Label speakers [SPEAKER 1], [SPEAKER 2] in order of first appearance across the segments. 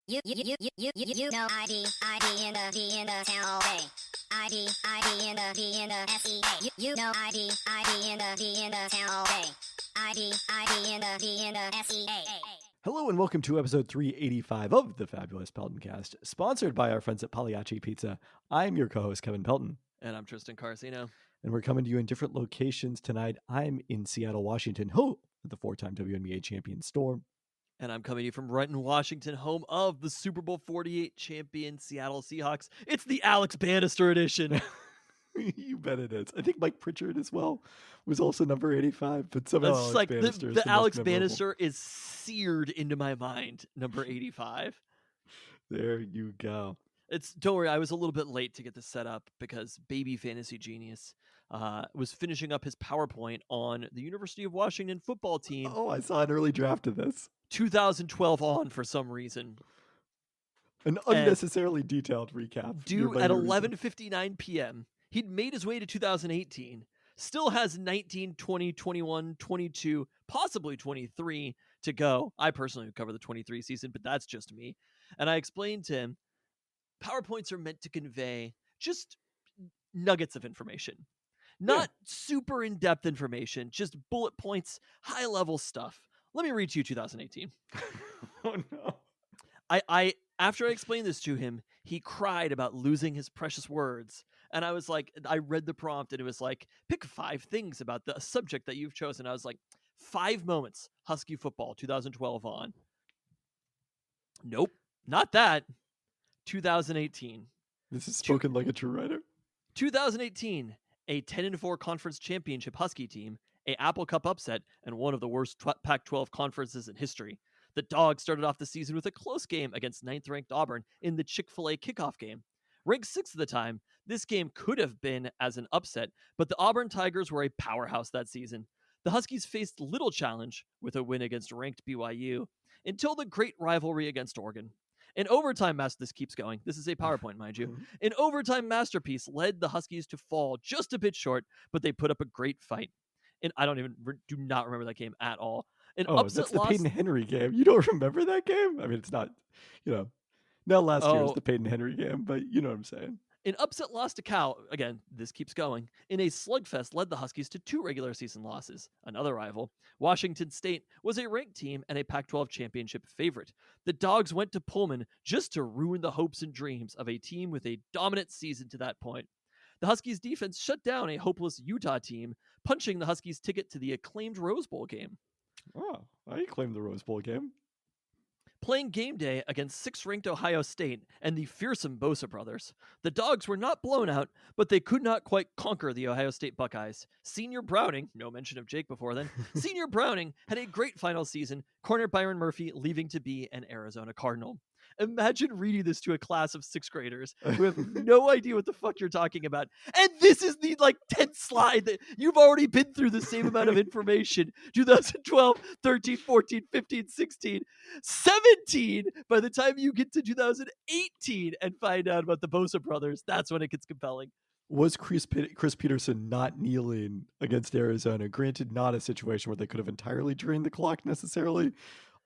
[SPEAKER 1] You know ID in the town all day. ID in the SEA. You know ID in the town all day. ID in the SEA.
[SPEAKER 2] Hello and welcome to episode 385 of the Fabulous Peltoncast, sponsored by our friends at Pagliacci Pizza. I'm your co-host, Kevin Pelton.
[SPEAKER 3] And I'm Tristan Carcino.
[SPEAKER 2] And we're coming to you in different locations tonight. I'm in Seattle, Washington, home of the four-time WNBA champion Storm.
[SPEAKER 3] And I'm coming to you from Renton, Washington, home of the Super Bowl 48 champion Seattle Seahawks. It's the Alex Bannister edition.
[SPEAKER 2] You bet it is. I think Mike Pritchard as well was also number 85, but somehow
[SPEAKER 3] It's
[SPEAKER 2] Alex
[SPEAKER 3] like
[SPEAKER 2] Bannister is
[SPEAKER 3] the
[SPEAKER 2] the
[SPEAKER 3] Alex
[SPEAKER 2] most memorable.
[SPEAKER 3] Bannister is seared into my mind, number 85.
[SPEAKER 2] There you go.
[SPEAKER 3] Don't worry, I was a little bit late to get this set up because baby fantasy genius was finishing up his PowerPoint on the University of Washington football team.
[SPEAKER 2] Oh, I saw an early draft of this.
[SPEAKER 3] 2012 on for some reason.
[SPEAKER 2] An unnecessarily detailed recap.
[SPEAKER 3] Due at 11:59 p.m. He'd made his way to 2018, still has 19, 20, 21, 22, possibly 23 to go. I personally would cover the 23 season, but that's just me. And I explained to him, PowerPoints are meant to convey just nuggets of information. Not super in-depth information, just bullet points, high-level stuff. Let me read to you 2018.
[SPEAKER 2] Oh, no.
[SPEAKER 3] I after I explained this to him, he cried about losing his precious words. And I was like, I read the prompt and it was like, pick 5 things about the subject that you've chosen. I was like, 5 moments, Husky football, 2012 on. Nope, not that. 2018.
[SPEAKER 2] This is spoken like a true writer.
[SPEAKER 3] 2018, a 10-4 conference championship Husky team, a Apple Cup upset, and one of the worst Pac-12 conferences in history. The Dogs started off the season with a close game against 9th-ranked Auburn in the Chick-fil-A kickoff game. Ranked 6th at the time, this game could have been as an upset, but the Auburn Tigers were a powerhouse that season. The Huskies faced little challenge with a win against ranked BYU until the great rivalry against Oregon. An overtime this keeps going. This is a PowerPoint, mind you. An overtime masterpiece led the Huskies to fall just a bit short, but they put up a great fight. And I do not remember that game at all.
[SPEAKER 2] That's the Peyton Henry game. You don't remember that game? I mean, it's not, now last year was the Peyton Henry game, but you know what I'm saying.
[SPEAKER 3] An upset loss to Cal, again, this keeps going, in a slugfest led the Huskies to 2 regular season losses. Another rival, Washington State, was a ranked team and a Pac-12 championship favorite. The Dogs went to Pullman just to ruin the hopes and dreams of a team with a dominant season to that point. The Huskies defense shut down a hopeless Utah team, punching the Huskies' ticket to the acclaimed Rose Bowl game.
[SPEAKER 2] Oh, I claimed the Rose Bowl game.
[SPEAKER 3] Playing game day against 6th-ranked Ohio State and the fearsome Bosa brothers, the Dogs were not blown out, but they could not quite conquer the Ohio State Buckeyes. Senior Browning, no mention of Jake before then, Senior Browning had a great final season, corner Byron Murphy leaving to be an Arizona Cardinal. Imagine reading this to a class of 6th graders who have no idea what the fuck you're talking about. And this is the 10th slide that you've already been through the same amount of information. 2012, 13, 14, 15, 16, 17. By the time you get to 2018 and find out about the Bosa brothers, that's when it gets compelling.
[SPEAKER 2] Was Chris Peterson not kneeling against Arizona? Granted, not a situation where they could have entirely drained the clock necessarily,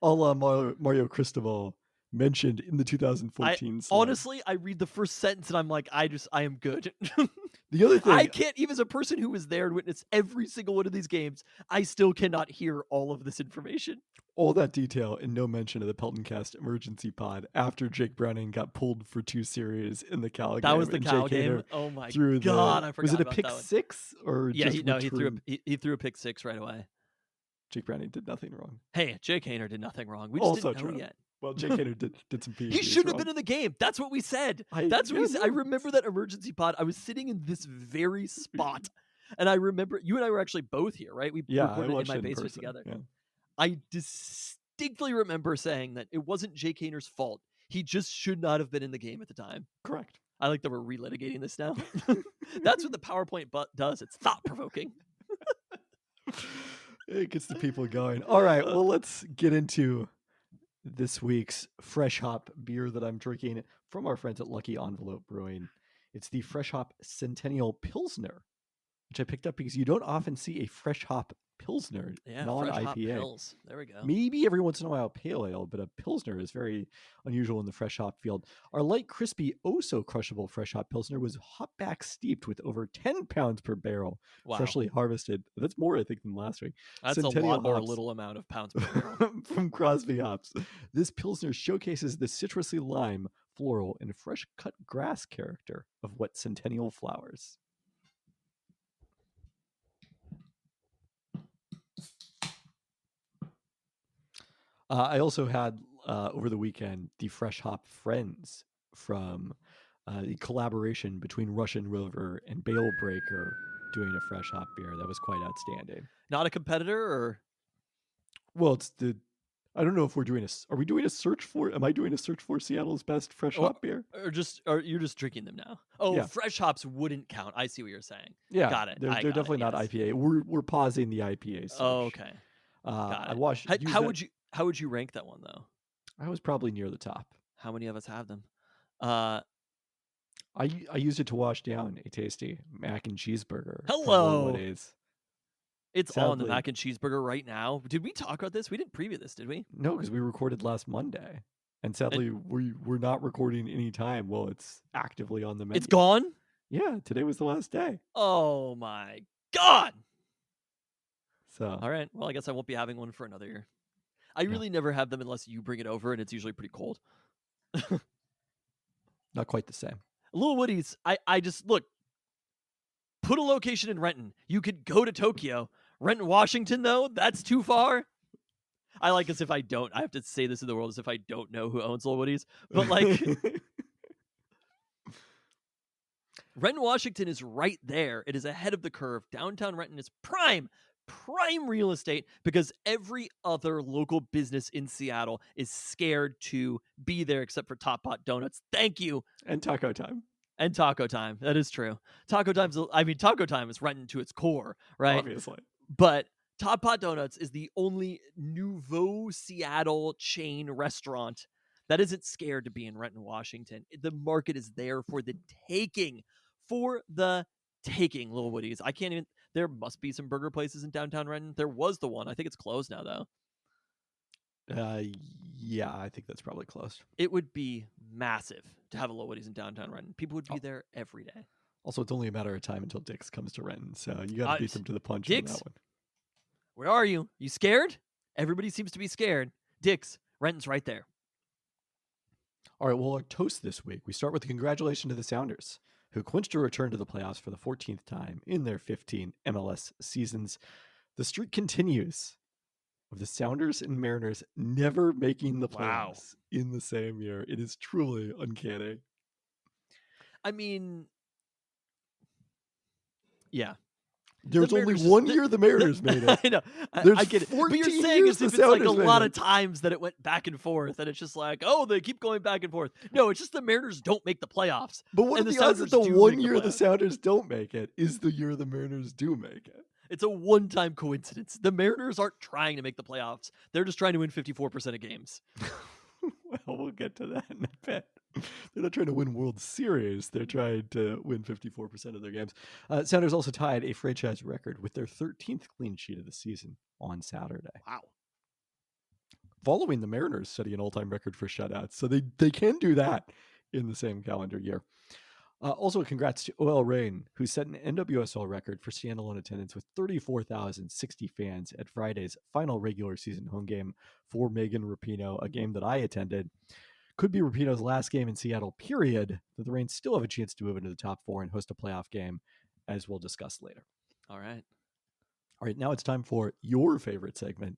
[SPEAKER 2] a la Mario Cristobal mentioned in the 2014 slide.
[SPEAKER 3] Honestly, I read the first sentence and I'm like, I am good.
[SPEAKER 2] The other thing,
[SPEAKER 3] I can't, even as a person who was there and witnessed every single one of these games, I still cannot hear all of this information.
[SPEAKER 2] All that detail and no mention of the Peltoncast emergency pod after Jake Browning got pulled for 2 series in the Cal game.
[SPEAKER 3] That was the Cal
[SPEAKER 2] Jake
[SPEAKER 3] game.
[SPEAKER 2] Hader
[SPEAKER 3] Oh my
[SPEAKER 2] God,
[SPEAKER 3] I forgot.
[SPEAKER 2] Was it a
[SPEAKER 3] about
[SPEAKER 2] pick
[SPEAKER 3] that one.
[SPEAKER 2] 6 or
[SPEAKER 3] Yeah,
[SPEAKER 2] just
[SPEAKER 3] he threw a pick 6 right away.
[SPEAKER 2] Jake Browning did nothing wrong.
[SPEAKER 3] Hey, Jake Hader did nothing wrong. We just
[SPEAKER 2] Also
[SPEAKER 3] didn't know
[SPEAKER 2] true.
[SPEAKER 3] yet.
[SPEAKER 2] Well, Jake Hader did some PhDs
[SPEAKER 3] He shouldn't have
[SPEAKER 2] wrong.
[SPEAKER 3] been in the game. That's what we said. I remember that emergency pod. I was sitting in this very spot. And I remember you and I were actually both here, right? We recorded in my basement together.
[SPEAKER 2] Yeah.
[SPEAKER 3] I distinctly remember saying that it wasn't Jake Hader's fault. He just should not have been in the game at the time.
[SPEAKER 2] Correct.
[SPEAKER 3] I like that we're relitigating this now. That's what the PowerPoint does. It's thought-provoking.
[SPEAKER 2] It gets the people going. All right, well, let's get into this week's Fresh Hop beer that I'm drinking from our friends at Lucky Envelope Brewing. It's the Fresh Hop Centennial Pilsner, which I picked up because you don't often see a Fresh Hop Pilsner,
[SPEAKER 3] Yeah, fresh hop
[SPEAKER 2] non-IPA.
[SPEAKER 3] pills. There we go.
[SPEAKER 2] Maybe every once in a while pale ale, but a Pilsner is very unusual in the fresh hop field. Our light, crispy, crushable fresh hop Pilsner was hop back steeped with over 10 pounds per barrel,
[SPEAKER 3] Wow.
[SPEAKER 2] freshly harvested. That's more, I think, than last week.
[SPEAKER 3] That's
[SPEAKER 2] Centennial
[SPEAKER 3] a lot more
[SPEAKER 2] hops
[SPEAKER 3] little amount of pounds per barrel.
[SPEAKER 2] from Crosby hops. This Pilsner showcases the citrusy lime, floral, and fresh cut grass character of what Centennial flowers. I also had over the weekend the Fresh Hop Friends from the collaboration between Russian River and Bale Breaker doing a fresh hop beer. That was quite outstanding.
[SPEAKER 3] Not a competitor, or
[SPEAKER 2] Well, it's the I don't know if we're doing are we doing a search for? Am I doing a search for Seattle's best fresh hop beer?
[SPEAKER 3] or you're just drinking them now? Oh,
[SPEAKER 2] Yeah.
[SPEAKER 3] fresh hops wouldn't count. I see what you're saying.
[SPEAKER 2] Yeah,
[SPEAKER 3] Got it.
[SPEAKER 2] They're
[SPEAKER 3] I got
[SPEAKER 2] definitely
[SPEAKER 3] it,
[SPEAKER 2] not
[SPEAKER 3] yes.
[SPEAKER 2] IPA. We're pausing the IPA search.
[SPEAKER 3] Oh, okay. Got
[SPEAKER 2] I
[SPEAKER 3] it.
[SPEAKER 2] watched.
[SPEAKER 3] How would you rank that one though?
[SPEAKER 2] I was probably near the top.
[SPEAKER 3] How many of us have them?
[SPEAKER 2] I used it to wash down a tasty mac and cheeseburger. from
[SPEAKER 3] Hello.
[SPEAKER 2] Woodies.
[SPEAKER 3] It's on the
[SPEAKER 2] Sadly-
[SPEAKER 3] mac and cheeseburger right now. Did we talk about this? We didn't preview this, did we?
[SPEAKER 2] No, because we recorded last Monday, and sadly we're not recording any time while it's actively on the menu.
[SPEAKER 3] It's gone?
[SPEAKER 2] Yeah, today was the last day.
[SPEAKER 3] Oh my god.
[SPEAKER 2] So
[SPEAKER 3] All right. Well, I guess I won't be having one for another year. I really never have them unless you bring it over, and it's usually pretty cold.
[SPEAKER 2] not quite the same.
[SPEAKER 3] Little Woody's, I just look. Put a location in Renton. You could go to Tokyo. Renton, Washington, though, that's too far. I like as if I have to say this to the world as if I don't know who owns Little Woody's. But like Renton, Washington is right there. It is ahead of the curve. Downtown Renton is prime real estate because every other local business in Seattle is scared to be there except for Top Pot Donuts. Thank you.
[SPEAKER 2] and Taco Time,
[SPEAKER 3] And Taco Time. That is true. Taco Time is Renton to its core, right?
[SPEAKER 2] obviously.
[SPEAKER 3] But Top Pot Donuts is the only nouveau Seattle chain restaurant that isn't scared to be in Renton, Washington. The market is there for the taking. Little Woody's. I can't even. There must be some burger places in downtown Renton. There was the one. I think it's closed now, though.
[SPEAKER 2] Yeah, I think that's probably closed.
[SPEAKER 3] It would be massive to have a Little Woody's in downtown Renton. People would be there every day.
[SPEAKER 2] Also, it's only a matter of time until Dick's comes to Renton, so you got to beat them to the punch on
[SPEAKER 3] Dick's?
[SPEAKER 2] that one.
[SPEAKER 3] Where are you? You scared? Everybody seems to be scared. Dick's, Renton's right there.
[SPEAKER 2] All right, well, our toast this week. We start with a congratulations to the Sounders, who clinched a return to the playoffs for the 14th time in their 15 MLS seasons. The streak continues of the Sounders and Mariners never making the playoffs in the same year. It is truly uncanny.
[SPEAKER 3] I mean, yeah.
[SPEAKER 2] There's
[SPEAKER 3] The
[SPEAKER 2] only
[SPEAKER 3] Mariners
[SPEAKER 2] one
[SPEAKER 3] just-
[SPEAKER 2] year the Mariners made it.
[SPEAKER 3] I know.
[SPEAKER 2] There's
[SPEAKER 3] I get it. But you're
[SPEAKER 2] 14
[SPEAKER 3] saying
[SPEAKER 2] years
[SPEAKER 3] as if
[SPEAKER 2] the
[SPEAKER 3] it's like a
[SPEAKER 2] Sounders made
[SPEAKER 3] lot of
[SPEAKER 2] it.
[SPEAKER 3] times that it went back and forth, and it's just like, oh, they keep going back and forth. No, it's just the Mariners don't make the playoffs.
[SPEAKER 2] But what
[SPEAKER 3] And
[SPEAKER 2] are
[SPEAKER 3] the
[SPEAKER 2] the odds that the
[SPEAKER 3] Sounders do
[SPEAKER 2] one
[SPEAKER 3] make the
[SPEAKER 2] year the
[SPEAKER 3] playoffs.
[SPEAKER 2] Sounders don't make it is the year the Mariners do make it?
[SPEAKER 3] It's a one-time coincidence. The Mariners aren't trying to make the playoffs. They're just trying to win 54% of games.
[SPEAKER 2] Well, we'll get to that in a bit. They're not trying to win World Series. They're trying to win 54% of their games. Sounders also tied a franchise record with their 13th clean sheet of the season on Saturday,
[SPEAKER 3] Wow.
[SPEAKER 2] following the Mariners setting an all-time record for shutouts. So they can do that in the same calendar year. Also, congrats to OL Reign, who set an NWSL record for standalone attendance with 34,060 fans at Friday's final regular season home game for Megan Rapinoe, a game that I attended. Could be Rapinoe's last game in Seattle, period, but the Reign still have a chance to move into the top four and host a playoff game, as we'll discuss later.
[SPEAKER 3] All right.
[SPEAKER 2] All right, now it's time for your favorite segment,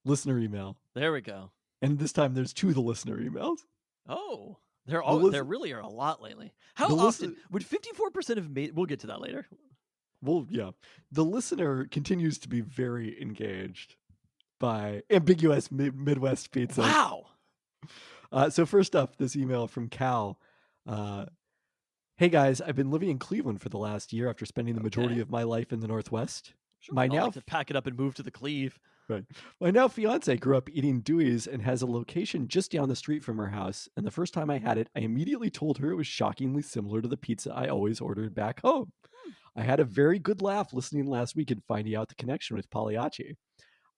[SPEAKER 2] listener email.
[SPEAKER 3] There we go.
[SPEAKER 2] And this time there's two of the listener emails.
[SPEAKER 3] Oh, there really are a lot lately. How
[SPEAKER 2] the
[SPEAKER 3] often would 54% have made? We'll get to that later.
[SPEAKER 2] Well, yeah. The listener continues to be very engaged by ambiguous Midwest pizza.
[SPEAKER 3] Wow.
[SPEAKER 2] So first up, this email from Cal. Hey guys, I've been living in Cleveland for the last year after spending the majority
[SPEAKER 3] Okay.
[SPEAKER 2] of my life in the Northwest.
[SPEAKER 3] Sure,
[SPEAKER 2] My
[SPEAKER 3] I'd
[SPEAKER 2] now
[SPEAKER 3] like to pack it up and move to the Cleve.
[SPEAKER 2] Right. My now fiance grew up eating Dewey's and has a location just down the street from her house. And the first time I had it, I immediately told her it was shockingly similar to the pizza I always ordered back home. I had a very good laugh listening last week and finding out the connection with Pagliacci.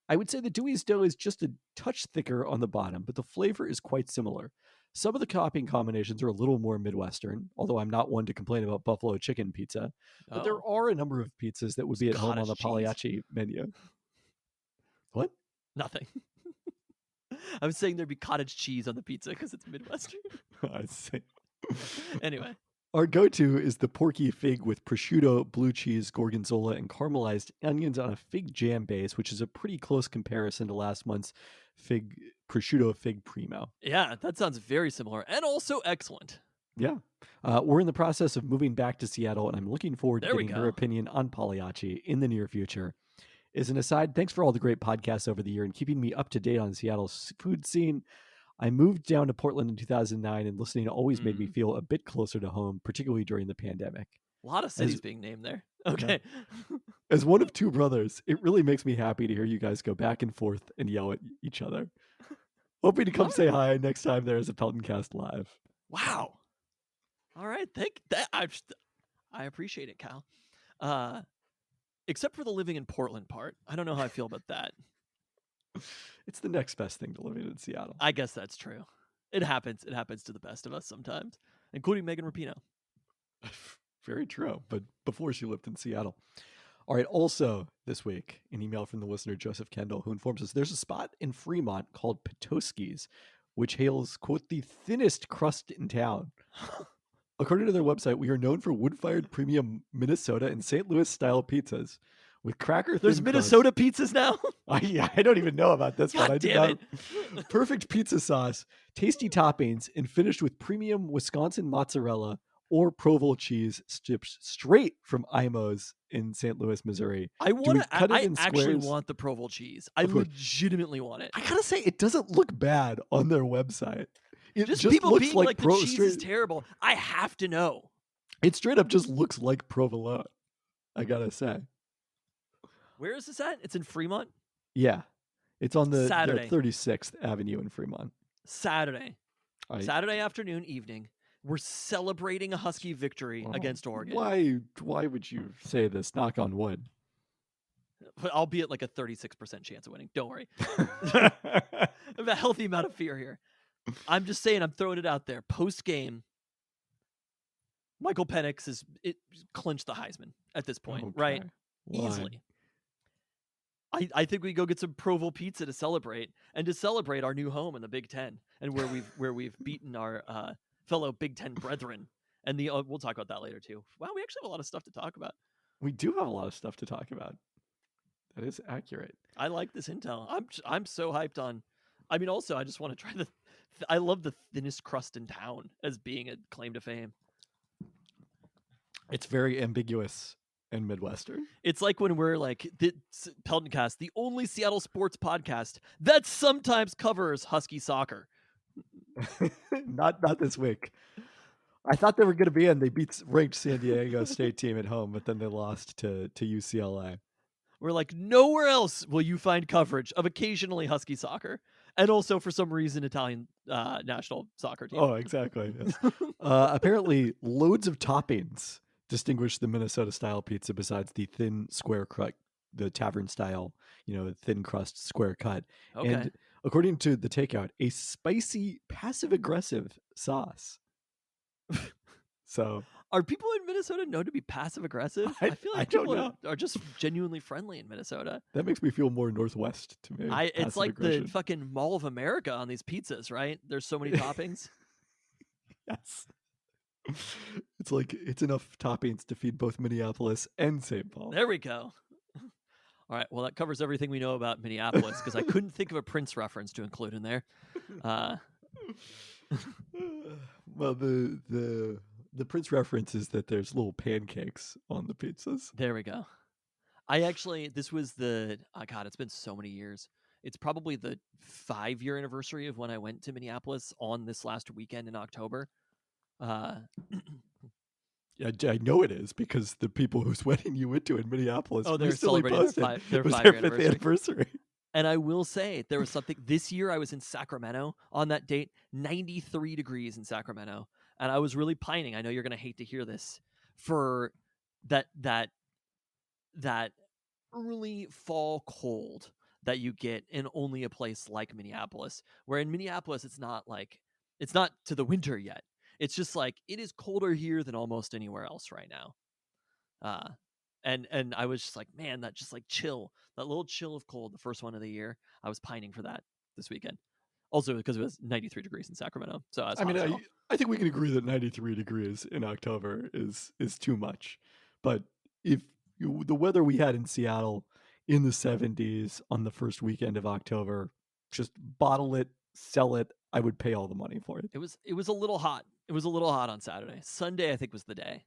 [SPEAKER 2] I would say the Dewey's dough is just a touch thicker on the bottom, but the flavor is quite similar. Some of the topping combinations are a little more Midwestern, although I'm not one to complain about buffalo chicken pizza. But there
[SPEAKER 3] Oh,
[SPEAKER 2] are a number of pizzas that would be at home on
[SPEAKER 3] cottage
[SPEAKER 2] the
[SPEAKER 3] cheese.
[SPEAKER 2] Pagliacci menu. What?
[SPEAKER 3] Nothing. I was saying there'd be cottage cheese on the pizza because it's Midwestern.
[SPEAKER 2] I see.
[SPEAKER 3] Anyway,
[SPEAKER 2] Our go-to is the porky fig with prosciutto, blue cheese, gorgonzola, and caramelized onions on a fig jam base, which is a pretty close comparison to last month's prosciutto fig primo.
[SPEAKER 3] yeah, that sounds very similar and also excellent.
[SPEAKER 2] Yeah. We're in the process of moving back to Seattle, and I'm looking forward to
[SPEAKER 3] There we
[SPEAKER 2] getting her
[SPEAKER 3] go.
[SPEAKER 2] opinion on Pagliacci in the near future. As an aside, thanks for all the great podcasts over the year and keeping me up to date on Seattle's food scene. I moved down to Portland in 2009, and listening always made me feel a bit closer to home, particularly during the pandemic.
[SPEAKER 3] A lot of cities being named there. Okay.
[SPEAKER 2] As one of two brothers, it really makes me happy to hear you guys go back and forth and yell at each other. Hoping to come say hi next time there is a Peltoncast Live.
[SPEAKER 3] Wow. All right. Thank that. I appreciate it, Cal. Except for the living in Portland part. I don't know how I feel about that.
[SPEAKER 2] It's the next best thing to living in Seattle.
[SPEAKER 3] I guess that's true. It happens. It happens to the best of us sometimes, including Megan Rapinoe.
[SPEAKER 2] Very true, but before she lived in Seattle. All right, also this week, an email from the listener Joseph Kendall, who informs us there's a spot in Fremont called Petoskey's, which hails, quote, the thinnest crust in town. According to their website, we are known for wood-fired premium Minnesota and St. Louis style pizzas with cracker thin
[SPEAKER 3] There's Minnesota pizzas now?
[SPEAKER 2] I don't even know about this one.
[SPEAKER 3] God
[SPEAKER 2] I did
[SPEAKER 3] damn
[SPEAKER 2] not. Perfect pizza sauce, tasty toppings, and finished with premium Wisconsin mozzarella or Provolone cheese strips straight from Imo's in St. Louis, Missouri.
[SPEAKER 3] I want to. I
[SPEAKER 2] in
[SPEAKER 3] actually
[SPEAKER 2] squares?
[SPEAKER 3] want the Provolone cheese. I
[SPEAKER 2] Of course.
[SPEAKER 3] legitimately want it.
[SPEAKER 2] I gotta say, it doesn't look bad on their website. It
[SPEAKER 3] Just
[SPEAKER 2] just
[SPEAKER 3] people
[SPEAKER 2] looks
[SPEAKER 3] being
[SPEAKER 2] like,
[SPEAKER 3] like the cheese is terrible. I have to know.
[SPEAKER 2] It straight up just looks like provolone. I gotta say.
[SPEAKER 3] Where is this at? It's in Fremont.
[SPEAKER 2] Yeah, it's on the
[SPEAKER 3] Saturday.
[SPEAKER 2] 36th Avenue in Fremont.
[SPEAKER 3] Saturday afternoon, evening. We're celebrating a Husky victory against Oregon.
[SPEAKER 2] Why would you say this? Knock on wood.
[SPEAKER 3] But I'll be at like a 36% chance of winning. Don't worry. I have a healthy amount of fear here. I'm just saying, I'm throwing it out there. Post game, Michael Penix is clinched the Heisman at this point, right?
[SPEAKER 2] Why?
[SPEAKER 3] Easily. I think we go get some Provo pizza to celebrate, and to celebrate our new home in the Big Ten, and where we've beaten our fellow Big Ten brethren. And we'll talk about that later too. Wow, we actually have a lot of stuff to talk about.
[SPEAKER 2] We do have a lot of stuff to talk about. That is accurate.
[SPEAKER 3] I like this intel. I'm so hyped on. I mean, also I just want to try I love the thinnest crust in town as being a claim to fame.
[SPEAKER 2] It's very ambiguous and Midwestern.
[SPEAKER 3] It's like when we're like the Peltoncast, the only Seattle sports podcast that sometimes covers Husky soccer.
[SPEAKER 2] not this week. I thought they were going to be in. They beat ranked San Diego State team at home, but then they lost to UCLA.
[SPEAKER 3] We're like, nowhere else will you find coverage of occasionally Husky soccer, and also for some reason Italian national soccer team.
[SPEAKER 2] Oh, exactly. Yes. Apparently, loads of toppings distinguish the Minnesota style pizza besides the thin square cut, the tavern style, thin crust square cut.
[SPEAKER 3] Okay.
[SPEAKER 2] And according to the takeout, a spicy passive aggressive sauce. So
[SPEAKER 3] are people in Minnesota known to be passive aggressive? I feel like people are just genuinely friendly in Minnesota.
[SPEAKER 2] That makes me feel more Northwest to me.
[SPEAKER 3] It's like the fucking Mall of America on these pizzas, right? There's so many toppings.
[SPEAKER 2] Yes. It's like it's enough toppings to feed both Minneapolis and St. Paul.
[SPEAKER 3] There we go. All right. Well, that covers everything we know about Minneapolis because I couldn't think of a Prince reference to include in there.
[SPEAKER 2] Well, the Prince reference is that there's little pancakes on the pizzas.
[SPEAKER 3] There we go. This was it's been so many years. It's probably the 5-year anniversary of when I went to Minneapolis on this last weekend in October.
[SPEAKER 2] I know it is because the people whose wedding you went to in Minneapolis
[SPEAKER 3] they're celebrating their
[SPEAKER 2] 5th anniversary.
[SPEAKER 3] And I will say there was something this year. I was in Sacramento on that date, 93 degrees in Sacramento. And I was really pining. I know you're going to hate to hear this for that early fall cold that you get in only a place like Minneapolis, where in Minneapolis it's not to the winter yet. It's just like it is colder here than almost anywhere else right now. And I was just like, man, that just like chill, that little chill of cold, the first one of the year. I was pining for that this weekend. Also because it was 93 degrees in Sacramento, so I was
[SPEAKER 2] I
[SPEAKER 3] hot
[SPEAKER 2] mean,
[SPEAKER 3] as hell.
[SPEAKER 2] I think we can agree that 93 degrees in October is too much. But if the weather we had in Seattle in the 70s on the first weekend of October, just bottle it, sell it, I would pay all the money for it.
[SPEAKER 3] It was a little hot. It was a little hot on Saturday. Sunday, I think, was the day.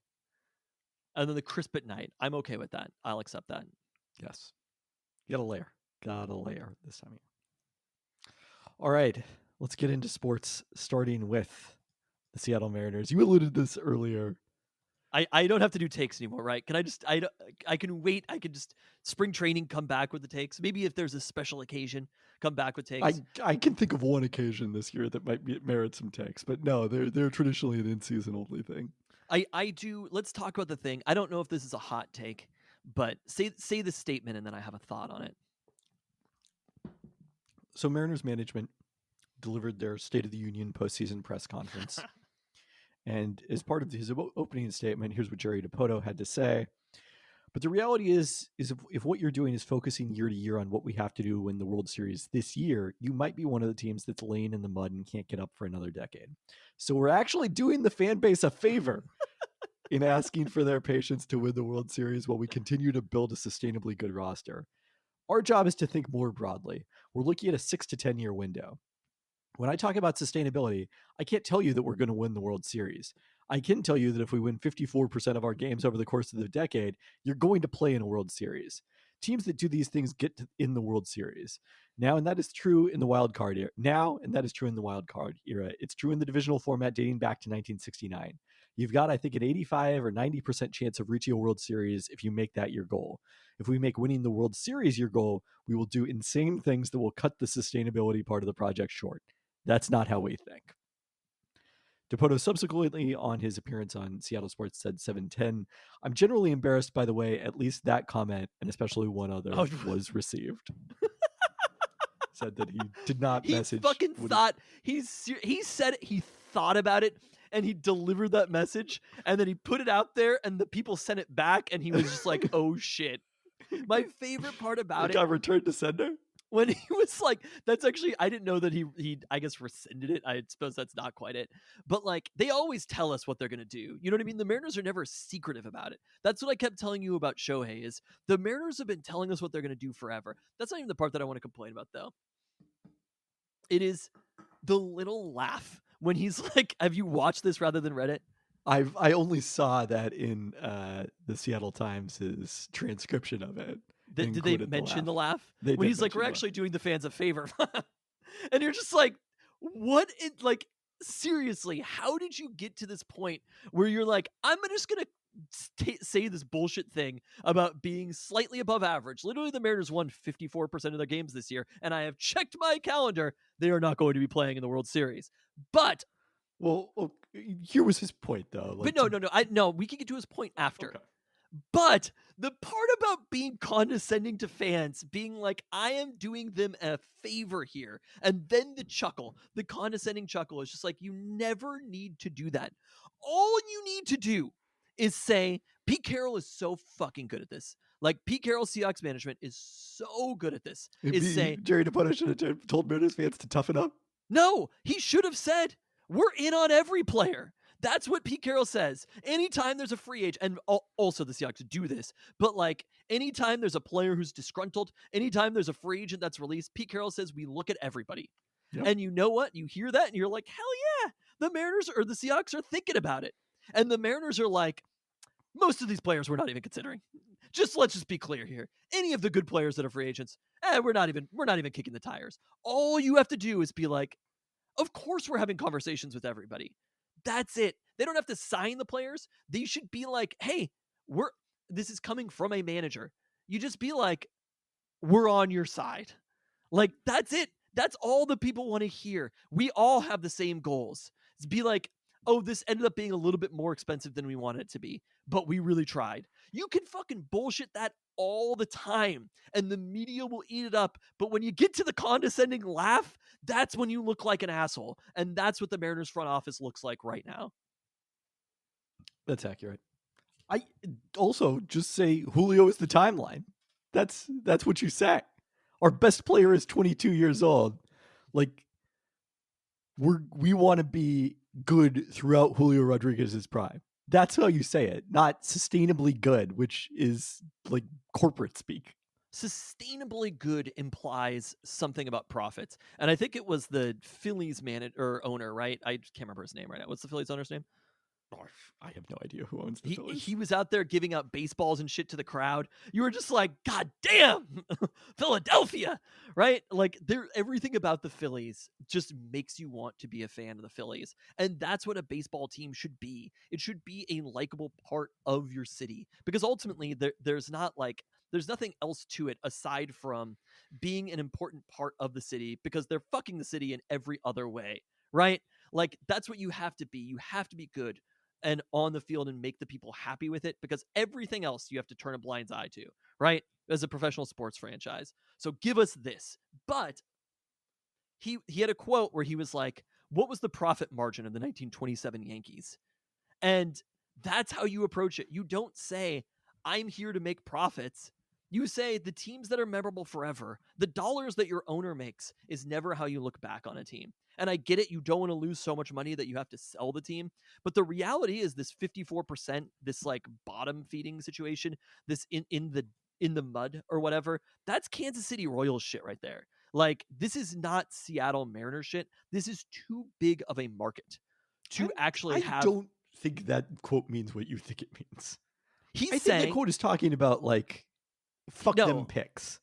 [SPEAKER 3] And then the crisp at night. I'm okay with that. I'll accept that.
[SPEAKER 2] Yes. You got a layer. Got a layer this time of year. All right. Let's get into sports, starting with the Seattle Mariners. You alluded to this earlier.
[SPEAKER 3] I don't have to do takes anymore, right? Can I just I can wait. I can just spring training, come back with the takes. Maybe if there's a special occasion, come back with takes.
[SPEAKER 2] I can think of one occasion this year that might merit some takes, but no, they're traditionally an in-season only thing.
[SPEAKER 3] I do. Let's talk about the thing. I don't know if this is a hot take, but say the statement and then I have a thought on it.
[SPEAKER 2] So Mariners management delivered their State of the Union postseason press conference. And as part of his opening statement, here's what Jerry Dipoto had to say. But the reality is if what you're doing is focusing year to year on what we have to do to win the World Series this year, you might be one of the teams that's laying in the mud and can't get up for another decade. So we're actually doing the fan base a favor in asking for their patience to win the World Series while we continue to build a sustainably good roster. Our job is to think more broadly. We're looking at a 6 to 10 year window. When I talk about sustainability, I can't tell you that we're going to win the World Series. I can tell you that if we win 54% of our games over the course of the decade, you're going to play in a World Series. Teams that do these things get in the World Series. Now, and that is true in the wild card era. It's true in the divisional format dating back to 1969. You've got, I think, an 85 or 90% chance of reaching a World Series if you make that your goal. If we make winning the World Series your goal, we will do insane things that will cut the sustainability part of the project short. That's not how we think. Dipoto subsequently on his appearance on Seattle Sports said 710. I'm generally embarrassed by the way at least that comment, and especially one other, was received. Said that he did not message.
[SPEAKER 3] He fucking thought, he said it, he thought about it, and he delivered that message, and then he put it out there, and the people sent it back, and he was just like, oh shit. My favorite part about it.
[SPEAKER 2] Got returned to sender?
[SPEAKER 3] When he was like, that's actually, I didn't know that he I guess rescinded it. I suppose that's not quite it. But like, they always tell us what they're going to do. You know what I mean? The Mariners are never secretive about it. That's what I kept telling you about Shohei is the Mariners have been telling us what they're going to do forever. That's not even the part that I want to complain about though. It is the little laugh when he's like, have you watched this rather than read it?
[SPEAKER 2] I only saw that in the Seattle Times' transcription of it.
[SPEAKER 3] Did they mention the laugh? When he's like, we're actually doing the fans a favor. And you're just like, what? Like, seriously, how did you get to this point where you're like, I'm just going to say this bullshit thing about being slightly above average? Literally, the Mariners won 54% of their games this year, and I have checked my calendar. They are not going to be playing in the World Series. But...
[SPEAKER 2] Well, here was his point, though.
[SPEAKER 3] Like, but no, we can get to his point after. Okay. But the part about being condescending to fans, being like, I am doing them a favor here, and then the condescending chuckle is just like, you never need to do that. All you need to do is say, Pete Carroll is so fucking good at this. Like, Pete Carroll, Seahawks management is so good at this.
[SPEAKER 2] Jerry Dipoto should have told Mariners fans to toughen up.
[SPEAKER 3] No, he should have said, we're in on every player. That's what Pete Carroll says. Anytime there's a free agent, and also the Seahawks do this, but like anytime there's a player who's disgruntled, anytime there's a free agent that's released, Pete Carroll says we look at everybody. Yep. And you know what? You hear that and you're like, hell yeah, the Mariners or the Seahawks are thinking about it. And the Mariners are like, most of these players we're not even considering. Let's just be clear here. Any of the good players that are free agents, we're not even kicking the tires. All you have to do is be like, of course we're having conversations with everybody. That's it. They don't have to sign the players. They should be like, hey, this is coming from a manager. You just be like, we're on your side. Like, that's it. That's all the people want to hear. We all have the same goals. It's be like, oh, this ended up being a little bit more expensive than we wanted it to be, but we really tried. You can fucking bullshit that all the time, and the media will eat it up. But when you get to the condescending laugh, that's when you look like an asshole. And that's what the Mariners front office looks like right now.
[SPEAKER 2] That's accurate. I also just say Julio is the timeline. That's what you say. Our best player is 22 years old. Like, we want to be good throughout Julio Rodriguez's prime. That's how you say it, not sustainably good, which is like corporate speak.
[SPEAKER 3] Sustainably good implies something about profits. And I think it was the Phillies owner, right? I can't remember his name right now. What's the Phillies owner's name?
[SPEAKER 2] I have no idea who owns the Phillies.
[SPEAKER 3] He was out there giving out baseballs and shit to the crowd. You were just like, God damn, Philadelphia, right? Like, everything about the Phillies just makes you want to be a fan of the Phillies. And that's what a baseball team should be. It should be a likable part of your city, because ultimately there's nothing else to it aside from being an important part of the city, because they're fucking the city in every other way, right? Like, that's what you have to be. You have to be good and on the field and make the people happy with it, because everything else you have to turn a blind eye to, right? As a professional sports franchise. So give us this. But he had a quote where he was like, what was the profit margin of the 1927 Yankees? And that's how you approach it. You don't say, I'm here to make profits. You say the teams that are memorable forever, the dollars that your owner makes is never how you look back on a team. And I get it. You don't want to lose so much money that you have to sell the team. But the reality is this 54%, this like bottom feeding situation, this in the mud or whatever, that's Kansas City Royals shit right there. Like, this is not Seattle Mariners shit. This is too big of a market to actually have.
[SPEAKER 2] I don't think that quote means what you think it means.
[SPEAKER 3] He's
[SPEAKER 2] I
[SPEAKER 3] saying
[SPEAKER 2] think that quote is talking about like fuck them picks,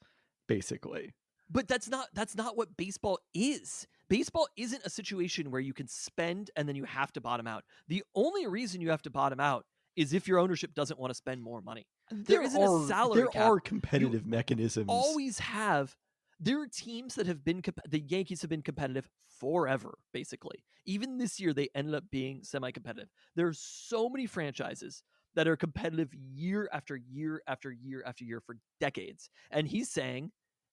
[SPEAKER 2] basically.
[SPEAKER 3] But that's not what baseball is. Baseball isn't a situation where you can spend and then you have to bottom out. The only reason you have to bottom out is if your ownership doesn't want to spend more money. There isn't a salary cap.
[SPEAKER 2] There are competitive mechanisms.
[SPEAKER 3] Always have. There are teams that have been the Yankees have been competitive forever, basically. Even this year, they ended up being semi-competitive. There are so many franchises that are competitive year after year after year after year for decades. And he's saying,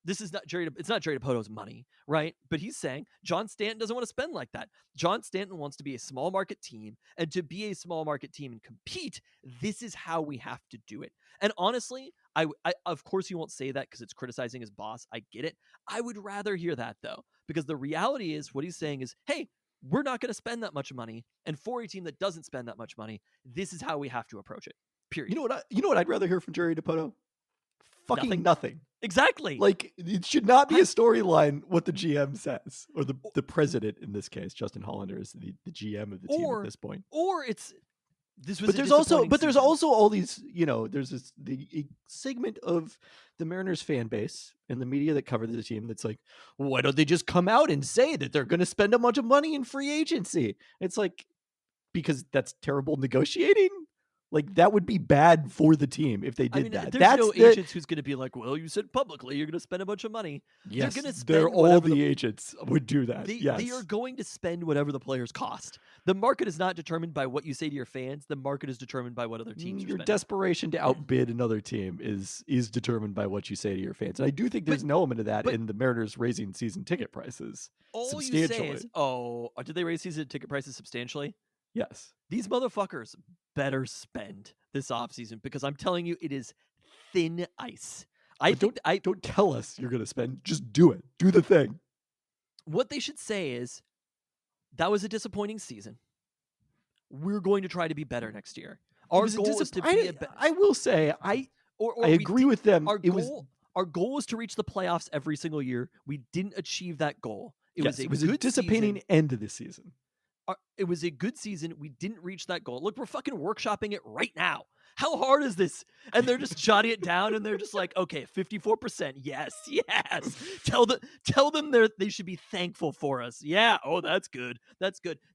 [SPEAKER 3] it's not Jerry DiPoto's money, right? But he's saying John Stanton doesn't want to spend like that. John Stanton wants to be a small market team, and to be a small market team and compete, this is how we have to do it. And honestly, I of course he won't say that because it's criticizing his boss. I get it. I would rather hear that though, because the reality is what he's saying is, hey, we're not going to spend that much money, and for a team that doesn't spend that much money, this is how we have to approach it. Period.
[SPEAKER 2] You know what I'd rather hear from Jerry DiPoto? Fucking nothing.
[SPEAKER 3] Exactly.
[SPEAKER 2] Like, it should not be a storyline what the GM says, or the president in this case. Justin Hollander is the GM of the team at this point.
[SPEAKER 3] Or it's this was.
[SPEAKER 2] But there's also all these. There's a segment of the Mariners fan base and the media that cover the team that's like, why don't they just come out and say that they're going to spend a bunch of money in free agency? It's like, because that's terrible negotiating. Like, that would be bad for the team if they did that.
[SPEAKER 3] There's no agents who's going to be like, well, you said publicly you're going to spend a bunch of money.
[SPEAKER 2] Yes,
[SPEAKER 3] they're going to
[SPEAKER 2] spend all the agents would do that.
[SPEAKER 3] They are going to spend whatever the players cost. The market is not determined by what you say to your fans. The market is determined by what other teams are
[SPEAKER 2] your
[SPEAKER 3] spending.
[SPEAKER 2] Desperation to outbid another team is determined by what you say to your fans. And I do think there's an element of that in the Mariners raising season ticket prices substantially.
[SPEAKER 3] You say is, did they raise season ticket prices substantially?
[SPEAKER 2] Yes.
[SPEAKER 3] These motherfuckers better spend this offseason, because I'm telling you, it is thin ice.
[SPEAKER 2] Don't tell us you're going to spend. Just do it. Do the thing.
[SPEAKER 3] What they should say is, that was a disappointing season. We're going to try to be better next year. Our goal is to be
[SPEAKER 2] I will say, I agree with them.
[SPEAKER 3] Our goal was to reach the playoffs every single year. We didn't achieve that goal. It was a
[SPEAKER 2] disappointing end to this season.
[SPEAKER 3] It was a good season. We didn't reach that goal. Look, we're fucking workshopping it right now. How hard is this? And they're just jotting it down, and they're just like, okay, 54%. Yes. Tell them they should be thankful for us. Yeah. Oh, that's good.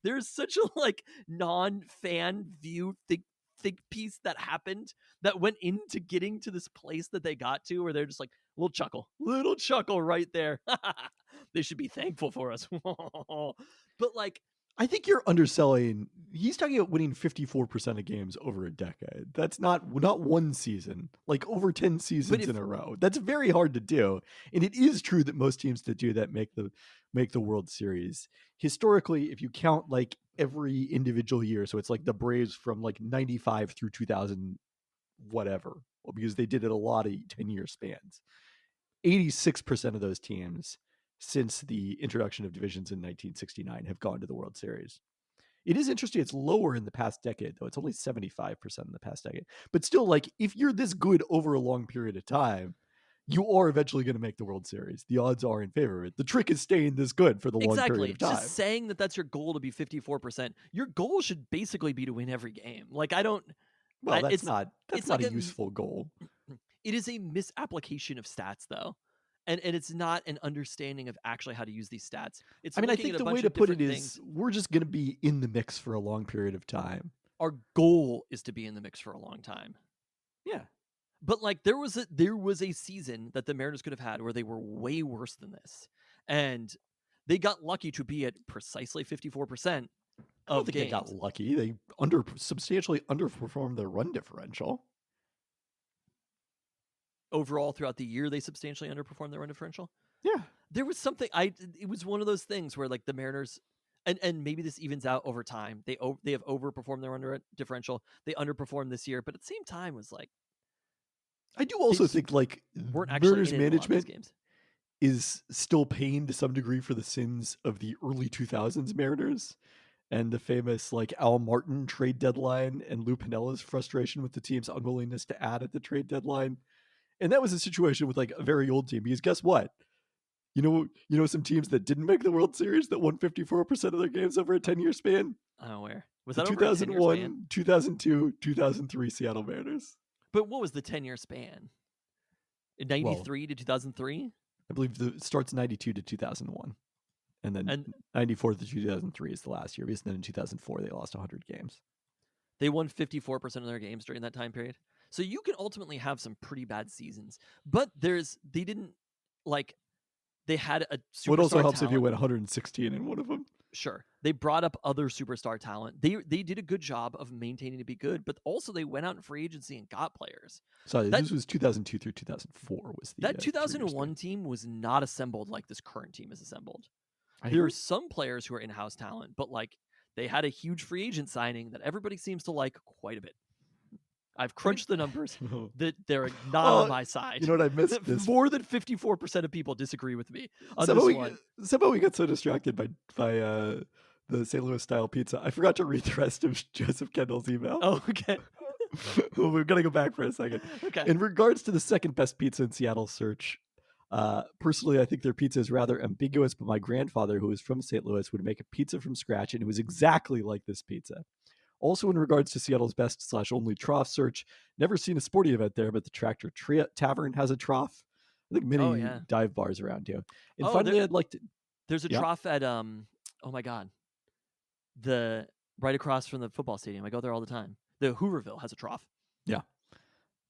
[SPEAKER 3] There's such a non-fan view think piece that happened that went into getting to this place that they got to, where they're just like, little chuckle right there. They should be thankful for us. But like,
[SPEAKER 2] I think you're underselling He's talking about winning 54% of games over a decade. That's not one season, like over 10 seasons in a row. That's very hard to do. And it is true that most teams that do that make the World Series. Historically, if you count like every individual year, so it's like the Braves from like 95 through 2000 whatever, because they did it a lot of 10-year spans. 86% of those teams since the introduction of divisions in 1969 have gone to the World Series. It is interesting. It's lower in the past decade, though. It's only 75% in the past decade. But still, like, if you're this good over a long period of time, you are eventually going to make the World Series. The odds are in favor of it. The trick is staying this good for the long period of time.
[SPEAKER 3] Just saying that that's your goal to be 54%. Your goal should basically be to win every game. Like, I don't...
[SPEAKER 2] Well, that's not like a useful goal.
[SPEAKER 3] It is a misapplication of stats, though. And it's not an understanding of actually how to use these stats. It's
[SPEAKER 2] I think the way to put it is we're just going to be in the mix for a long period of time.
[SPEAKER 3] Our goal is to be in the mix for a long time.
[SPEAKER 2] Yeah.
[SPEAKER 3] But like there was a season that the Mariners could have had where they were way worse than this. And they got lucky to be at precisely 54% of games.
[SPEAKER 2] They got lucky. They substantially underperformed their run differential.
[SPEAKER 3] Overall, throughout the year, they substantially underperformed their run differential.
[SPEAKER 2] Yeah,
[SPEAKER 3] there was something. It was one of those things where like the Mariners, and maybe this evens out over time. They have overperformed their run differential. They underperformed this year, but at the same time, was like
[SPEAKER 2] I do also think like Mariners management is still paying to some degree for the sins of the early 2000s Mariners. And the famous like Al Martin trade deadline and Lou Pinella's frustration with the team's unwillingness to add at the trade deadline. And that was a situation with like a very old team, because guess what? You know some teams that didn't make the World Series that won 54% of their games over a 10-year span?
[SPEAKER 3] I'm aware. Was
[SPEAKER 2] the
[SPEAKER 3] that
[SPEAKER 2] 2001, 2002, 2003 Seattle Mariners?
[SPEAKER 3] But what was the 10-year span? In 93 to 2003?
[SPEAKER 2] I believe it starts 92 to 2001. And then 94 to 2003 is the last year, because then in 2004 they lost 100 games.
[SPEAKER 3] They won 54% of their games during that time period. So you can ultimately have some pretty bad seasons, but they had a superstar.
[SPEAKER 2] What also helps
[SPEAKER 3] talent.
[SPEAKER 2] if you win 116 in one of them.
[SPEAKER 3] Sure. They brought up other superstar talent. They did a good job of maintaining to be good, but also they went out in free agency and got players.
[SPEAKER 2] Sorry, this was 2002 through 2004 was the...
[SPEAKER 3] That 2001 team was not assembled like this current team is assembled. There are some players who are in-house talent, but like they had a huge free agent signing that everybody seems to like quite a bit. I've crunched the numbers that they're not on my side.
[SPEAKER 2] You know what I missed?
[SPEAKER 3] More than 54% of people disagree with me on
[SPEAKER 2] somehow we got so distracted by the St. Louis style pizza. I forgot to read the rest of Joseph Kendall's email.
[SPEAKER 3] Oh, okay.
[SPEAKER 2] We're gonna go back for a second.
[SPEAKER 3] Okay.
[SPEAKER 2] In regards to the second best pizza in Seattle search, personally, I think their pizza is rather ambiguous, but my grandfather, who is from St. Louis, would make a pizza from scratch, and it was exactly like this pizza. Also, in regards to Seattle's best/only trough search, never seen a sporting event there, but the Tractor Tavern has a trough. I think many dive bars around here. And finally, I'd like to...
[SPEAKER 3] There's a trough at, oh my God, right across from the football stadium. I go there all the time. The Hooverville has a trough.
[SPEAKER 2] Yeah.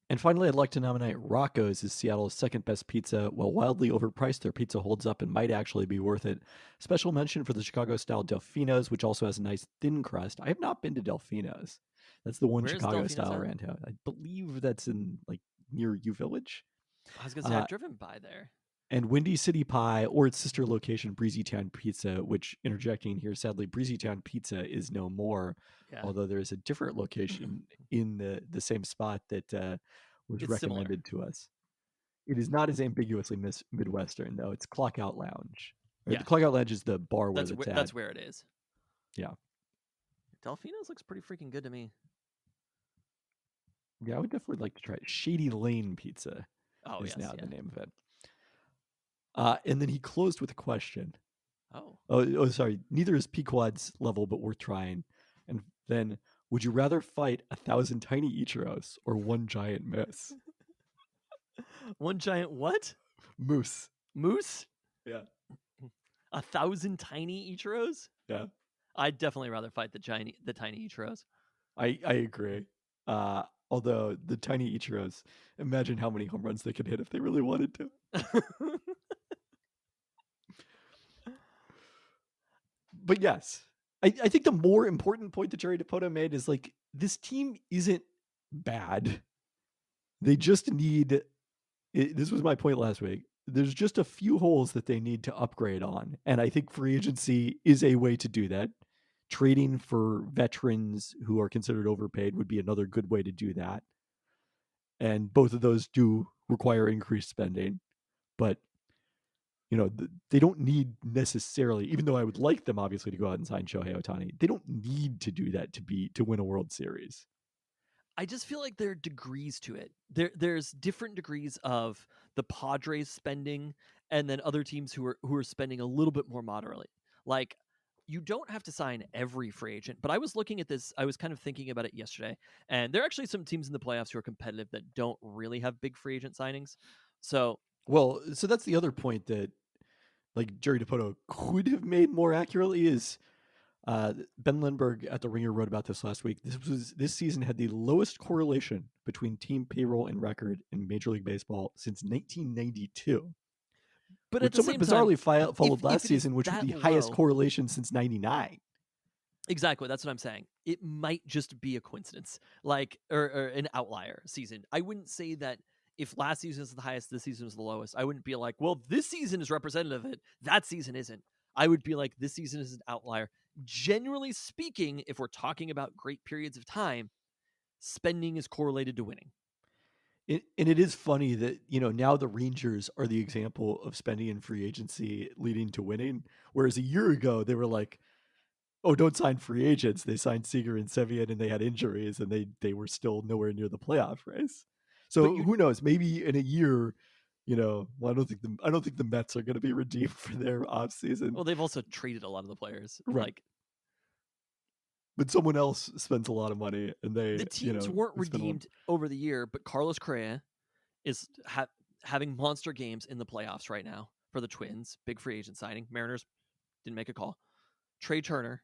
[SPEAKER 2] And finally, I'd like to nominate Rocco's as Seattle's second best pizza. While wildly overpriced, their pizza holds up and might actually be worth it. Special mention for the Chicago-style Delfino's, which also has a nice thin crust. I have not been to Delfino's. That's the one Chicago-style around here. I believe that's in like near U Village.
[SPEAKER 3] I was going to say I've driven by there.
[SPEAKER 2] And Windy City Pie, or its sister location, Breezy Town Pizza, which, interjecting here, sadly, Breezy Town Pizza is no more, although there's a different location in the same spot that was recommended to us. It is not as ambiguously Midwestern, though. It's Clock Out Lounge. The Clock Out Lounge is the bar where it's at.
[SPEAKER 3] That's where it is.
[SPEAKER 2] Yeah.
[SPEAKER 3] Delfino's looks pretty freaking good to me.
[SPEAKER 2] Yeah, I would definitely like to try it. Shady Lane Pizza is now the name of it. And then he closed with a question. Oh, sorry. Neither is Pequod's level, but worth trying. And then, would you rather fight 1,000 tiny Ichiros or one giant moose?
[SPEAKER 3] One giant what?
[SPEAKER 2] Moose.
[SPEAKER 3] Moose?
[SPEAKER 2] Yeah.
[SPEAKER 3] 1,000 tiny Ichiros?
[SPEAKER 2] Yeah.
[SPEAKER 3] I'd definitely rather fight the tiny Ichiros.
[SPEAKER 2] I agree. Although the tiny Ichiros, imagine how many home runs they could hit if they really wanted to. But yes, I think the more important point that Jerry Dipoto made is like this team isn't bad. They just need. This was my point last week. There's just a few holes that they need to upgrade on, and I think free agency is a way to do that. Trading for veterans who are considered overpaid would be another good way to do that. And both of those do require increased spending, but they don't need necessarily, even though I would like them obviously to go out and sign Shohei Ohtani, they don't need to do that to win a World Series.
[SPEAKER 3] I just feel like there are degrees to it. There's different degrees of the Padres spending, and then other teams who are spending a little bit more moderately. Like, you don't have to sign every free agent, but I was looking at this. I was kind of thinking about it yesterday, and there are actually some teams in the playoffs who are competitive that don't really have big free agent signings. So
[SPEAKER 2] that's the other point that like Jerry Dipoto could have made more accurately is Ben Lindbergh at The Ringer wrote about this last week. This season had the lowest correlation between team payroll and record in Major League Baseball since 1992.
[SPEAKER 3] but
[SPEAKER 2] Which
[SPEAKER 3] at the
[SPEAKER 2] somewhat
[SPEAKER 3] same time,
[SPEAKER 2] bizarrely followed
[SPEAKER 3] if
[SPEAKER 2] last
[SPEAKER 3] it is
[SPEAKER 2] season, which was
[SPEAKER 3] that
[SPEAKER 2] the highest
[SPEAKER 3] low-
[SPEAKER 2] correlation since '99.
[SPEAKER 3] Exactly, that's what I'm saying. It might just be a coincidence, like or an outlier season. I wouldn't say that if last season is the highest, this season is the lowest. I wouldn't be like, well, this season is representative of it. That season isn't. I would be like, this season is an outlier. Generally speaking, if we're talking about great periods of time, spending is correlated to winning.
[SPEAKER 2] And it is funny that now the Rangers are the example of spending in free agency leading to winning, whereas a year ago they were like, "Oh, don't sign free agents." They signed Seager and Semien, and they had injuries, and they were still nowhere near the playoff race.
[SPEAKER 3] But
[SPEAKER 2] So who knows? Maybe in a year, well, I don't think the Mets are going to be redeemed for their offseason.
[SPEAKER 3] well, they've also traded a lot of the players.
[SPEAKER 2] Right.
[SPEAKER 3] Like,
[SPEAKER 2] But someone else spends a lot of money, and they
[SPEAKER 3] the teams weren't
[SPEAKER 2] they spend a lot-
[SPEAKER 3] redeemed over the year, but Carlos Correa is having monster games in the playoffs right now for the Twins. Big free agent signing. Mariners didn't make a call. Trey Turner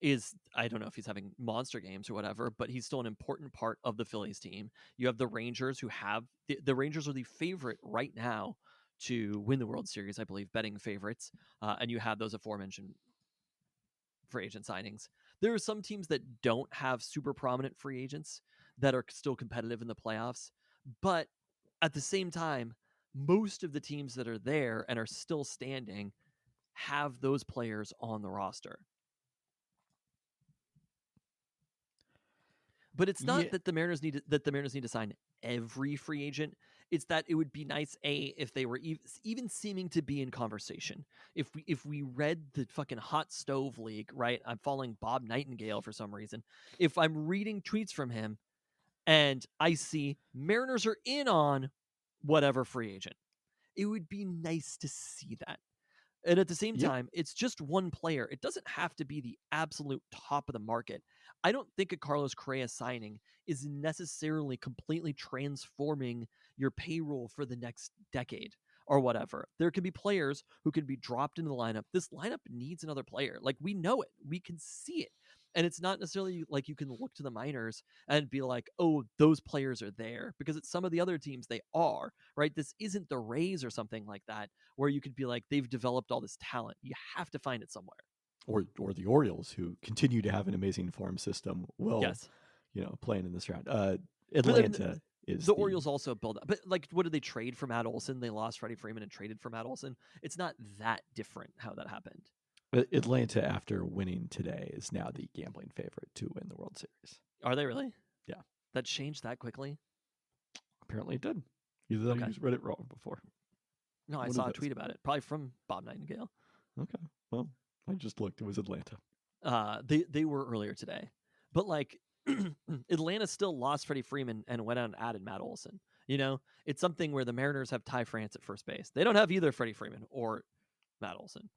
[SPEAKER 3] is, I don't know if he's having monster games or whatever, but he's still an important part of the Phillies team. You have the Rangers who have the Rangers are the favorite right now to win the World Series, I believe, betting favorites. And you have those aforementioned free agent signings. There are some teams that don't have super prominent free agents that are still competitive in the playoffs, but at the same time, most of the teams that are there and are still standing have those players on the roster. But it's not
[SPEAKER 2] Yeah.
[SPEAKER 3] that the Mariners need to sign every free agent. It's that it would be nice if they were even seeming to be in conversation. If we read the fucking hot stove league, right? I'm following Bob Nightingale for some reason. If I'm reading tweets from him and I see Mariners are in on whatever free agent, it would be nice to see that. And at the same
[SPEAKER 2] Yep.
[SPEAKER 3] time, it's just one player. It doesn't have to be the absolute top of the market. I don't think a Carlos Correa signing is necessarily completely transforming your payroll for the next decade or whatever. There can be players who can be dropped into the lineup. This lineup needs another player. Like, we know it. We can see it. And it's not necessarily like you can look to the minors and be like, oh, those players are there, because it's some of the other teams they are, right? This isn't the Rays or something like that, where you could be like, they've developed all this talent. You have to find it somewhere.
[SPEAKER 2] Or the Orioles, who continue to have an amazing farm system. Well,
[SPEAKER 3] Yes.
[SPEAKER 2] Playing in this round.
[SPEAKER 3] But
[SPEAKER 2] Atlanta is
[SPEAKER 3] the Orioles also build up. But like, what did they trade for Matt Olson? They lost Freddie Freeman and traded for Matt Olson. It's not that different how that happened.
[SPEAKER 2] Atlanta, after winning today, is now the gambling favorite to win the World Series.
[SPEAKER 3] Are they really?
[SPEAKER 2] Yeah.
[SPEAKER 3] That changed that quickly?
[SPEAKER 2] Apparently it did. Either that or you read it wrong before.
[SPEAKER 3] No, I
[SPEAKER 2] One
[SPEAKER 3] saw
[SPEAKER 2] of
[SPEAKER 3] a
[SPEAKER 2] those.
[SPEAKER 3] tweet about it, probably from Bob Nightingale.
[SPEAKER 2] Okay. Well, I just looked. It was Atlanta.
[SPEAKER 3] They were earlier today, but like Atlanta still lost Freddie Freeman and went out and added Matt Olson. It's something where the Mariners have Ty France at first base. They don't have either Freddie Freeman or Matt Olson.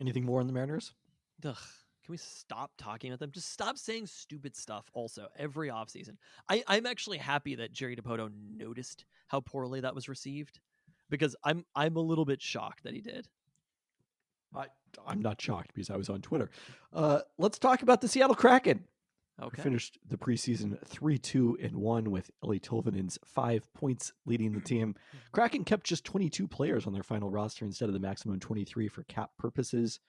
[SPEAKER 2] Anything more on the Mariners?
[SPEAKER 3] Ugh. Can we stop talking about them? Just stop saying stupid stuff also every offseason. I'm actually happy that Jerry Dipoto noticed how poorly that was received, because I'm a little bit shocked that he did.
[SPEAKER 2] I'm not shocked because I was on Twitter. Let's talk about the Seattle Kraken. who
[SPEAKER 3] Okay.
[SPEAKER 2] finished the preseason 3-2-1 with Eli Tolvanen's 5 points leading the team. Kraken kept just 22 players on their final roster instead of the maximum 23 for cap purposes.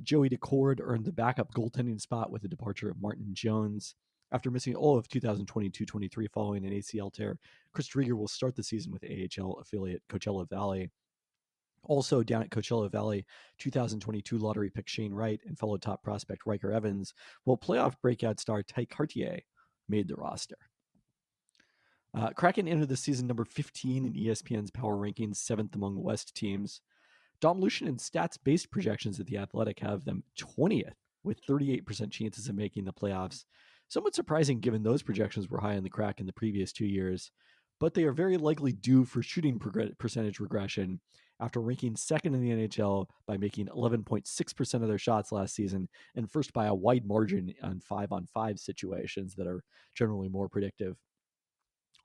[SPEAKER 2] Joey Decord earned the backup goaltending spot with the departure of Martin Jones. After missing all of 2022-23 following an ACL tear, Chris Drieger will start the season with AHL affiliate Coachella Valley. Also down at Coachella Valley, 2022 lottery pick Shane Wright and fellow top prospect Riker Evans, while playoff breakout star Ty Cartier made the roster. Kraken entered the season number 15 in ESPN's power rankings, 7th among West teams. Dom Lucian's stats-based projections at The Athletic have them 20th, with 38% chances of making the playoffs. Somewhat surprising given those projections were high on the Kraken the previous 2 years, but they are very likely due for shooting percentage regression after ranking second in the NHL by making 11.6% of their shots last season and first by a wide margin on 5-on-5 situations that are generally more predictive.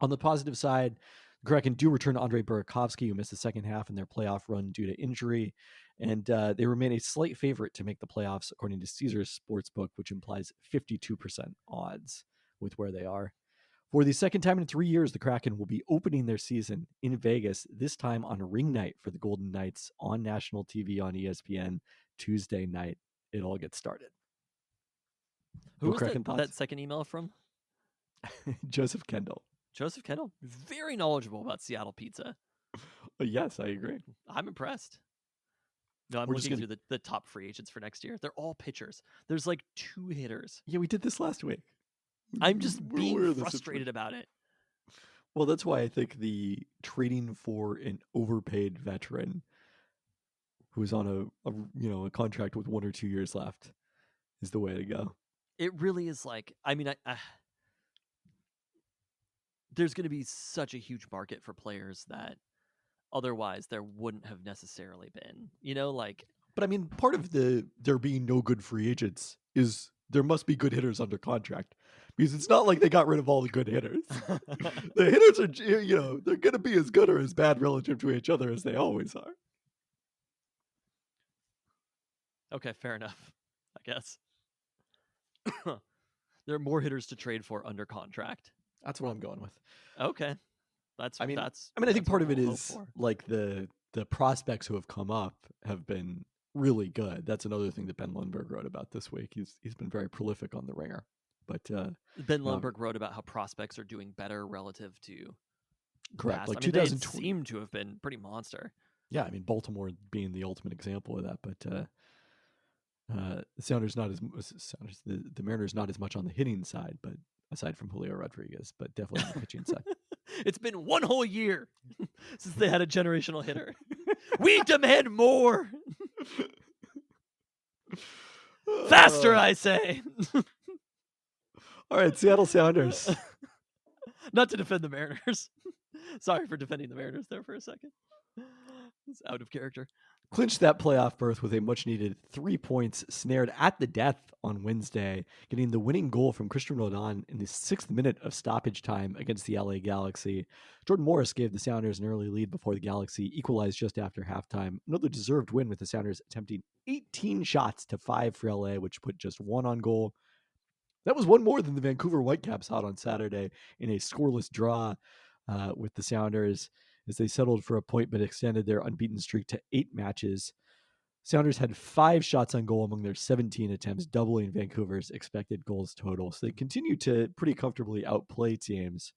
[SPEAKER 2] On the positive side, the Kraken do return Andrei Burakovsky, who missed the second half in their playoff run due to injury, and they remain a slight favorite to make the playoffs, according to Caesars Sportsbook, which implies 52% odds with where they are. For the second time in 3 years, the Kraken will be opening their season in Vegas, this time on ring night for the Golden Knights on national TV on ESPN Tuesday night. It all gets started.
[SPEAKER 3] Who
[SPEAKER 2] No
[SPEAKER 3] was
[SPEAKER 2] Kraken thoughts?
[SPEAKER 3] that second email from?
[SPEAKER 2] Joseph Kendall.
[SPEAKER 3] Joseph Kendall? Very knowledgeable about Seattle pizza.
[SPEAKER 2] Yes, I agree.
[SPEAKER 3] I'm impressed. No, I'm
[SPEAKER 2] We're just
[SPEAKER 3] looking through the top free agents for next year. They're all pitchers. There's like 2 hitters.
[SPEAKER 2] Yeah, we did this last week.
[SPEAKER 3] I'm just
[SPEAKER 2] We're
[SPEAKER 3] being
[SPEAKER 2] aware of the
[SPEAKER 3] frustrated about it.
[SPEAKER 2] Well, that's why I think the trading for an overpaid veteran who's on a contract with 1 or 2 years left is the way to go.
[SPEAKER 3] It really is like, I mean, there's going to be such a huge market for players that otherwise there wouldn't have necessarily been,
[SPEAKER 2] But I mean, part of there being no good free agents is there must be good hitters under contract, because it's not like they got rid of all the good hitters. The hitters are, they're going to be as good or as bad relative to each other as they always are.
[SPEAKER 3] Okay, fair enough, I guess. There are more hitters to trade for under contract.
[SPEAKER 2] That's what I'm going with.
[SPEAKER 3] Okay. I think
[SPEAKER 2] part
[SPEAKER 3] what
[SPEAKER 2] of it
[SPEAKER 3] we'll hope
[SPEAKER 2] is
[SPEAKER 3] for.
[SPEAKER 2] like the prospects who have come up have been really good. That's another thing that Ben Lundberg wrote about this week. He's been very prolific on the Ringer. But
[SPEAKER 3] Ben Lundberg wrote about how prospects are doing better relative to
[SPEAKER 2] correct.
[SPEAKER 3] past.
[SPEAKER 2] Like
[SPEAKER 3] I mean, they
[SPEAKER 2] 2020
[SPEAKER 3] seem to have been pretty monster.
[SPEAKER 2] Yeah, I mean Baltimore being the ultimate example of that, but the Sounders not as the Mariners not as much on the hitting side, but aside from Julio Rodriguez, but definitely on the pitching side.
[SPEAKER 3] It's been 1 whole year since they had a generational hitter. We demand more. Faster, I say.
[SPEAKER 2] All right, Seattle Sounders.
[SPEAKER 3] Not to defend the Mariners. Sorry for defending the Mariners there for a second. It's out of character.
[SPEAKER 2] Clinched that playoff berth with a much-needed 3 points snared at the death on Wednesday, getting the winning goal from Christian Rodon in the 6th minute of stoppage time against the LA Galaxy. Jordan Morris gave the Sounders an early lead before the Galaxy equalized just after halftime. Another deserved win with the Sounders attempting 18 shots to 5 for LA, which put just 1 on goal. That was 1 more than the Vancouver Whitecaps had on Saturday in a scoreless draw with the Sounders, as they settled for a point but extended their unbeaten streak to 8 matches. Sounders had 5 shots on goal among their 17 attempts, doubling Vancouver's expected goals total. So they continue to pretty comfortably outplay teams.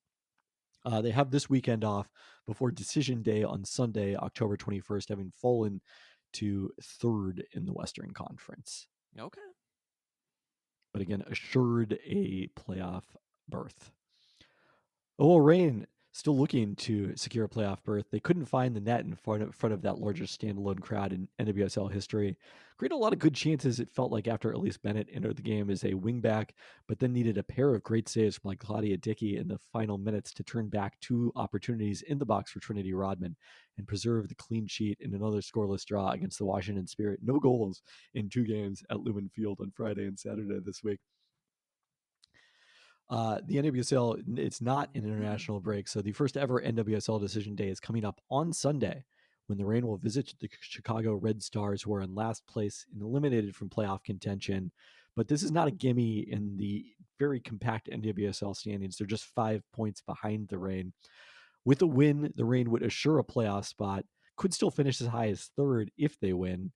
[SPEAKER 2] They have this weekend off before Decision Day on Sunday, October 21st, having fallen to 3rd in the Western Conference.
[SPEAKER 3] Okay.
[SPEAKER 2] But again, assured a playoff berth. OL Reign still looking to secure a playoff berth. They couldn't find the net in front of that largest standalone crowd in NWSL history. Created a lot of good chances, it felt like, after Elise Bennett entered the game as a wingback, but then needed a pair of great saves from like Claudia Dickey in the final minutes to turn back 2 opportunities in the box for Trinity Rodman and preserve the clean sheet in another scoreless draw against the Washington Spirit. No goals in 2 games at Lumen Field on Friday and Saturday this week. The NWSL, it's not an international break, so the first ever NWSL Decision Day is coming up on Sunday, when the Reign will visit the Chicago Red Stars, who are in last place and eliminated from playoff contention. But this is not a gimme in the very compact NWSL standings. They're just 5 points behind the Reign. With a win, the Reign would assure a playoff spot, could still finish as high as third if they win.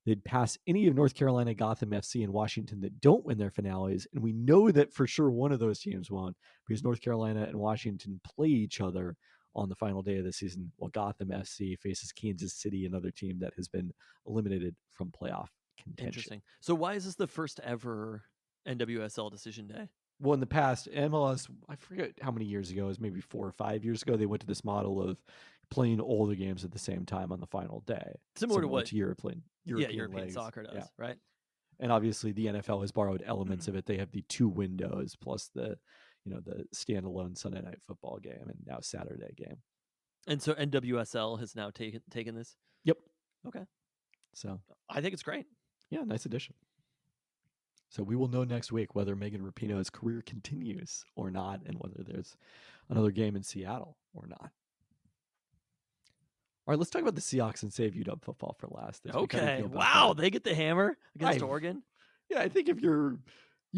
[SPEAKER 2] They'd pass any of North Carolina, Gotham FC, and Washington that don't win their finales. And we know that for sure one of those teams won't, because North Carolina and Washington play each other on the final day of the season, while Gotham FC faces Kansas City, another team that has been eliminated from playoff contention.
[SPEAKER 3] Interesting. So why is this the first ever NWSL decision day?
[SPEAKER 2] Well, in the past, MLS, I forget how many years ago, it was maybe 4 or 5 years ago, they went to this model of playing all the games at the same time on the final day.
[SPEAKER 3] Similar to what
[SPEAKER 2] European leagues.
[SPEAKER 3] soccer does,
[SPEAKER 2] Yeah.
[SPEAKER 3] right?
[SPEAKER 2] And obviously the NFL has borrowed elements of it. They have the 2 windows plus the standalone Sunday night football game and now Saturday game.
[SPEAKER 3] And so NWSL has now taken this.
[SPEAKER 2] Yep.
[SPEAKER 3] Okay.
[SPEAKER 2] So
[SPEAKER 3] I think it's great.
[SPEAKER 2] yeah, nice addition. So we will know next week whether Megan Rapinoe's career continues or not, and whether there's another game in Seattle or not. All right, let's talk about the Seahawks and save UW football for last.
[SPEAKER 3] Okay. Wow, they get the hammer against Oregon.
[SPEAKER 2] Yeah, I think if you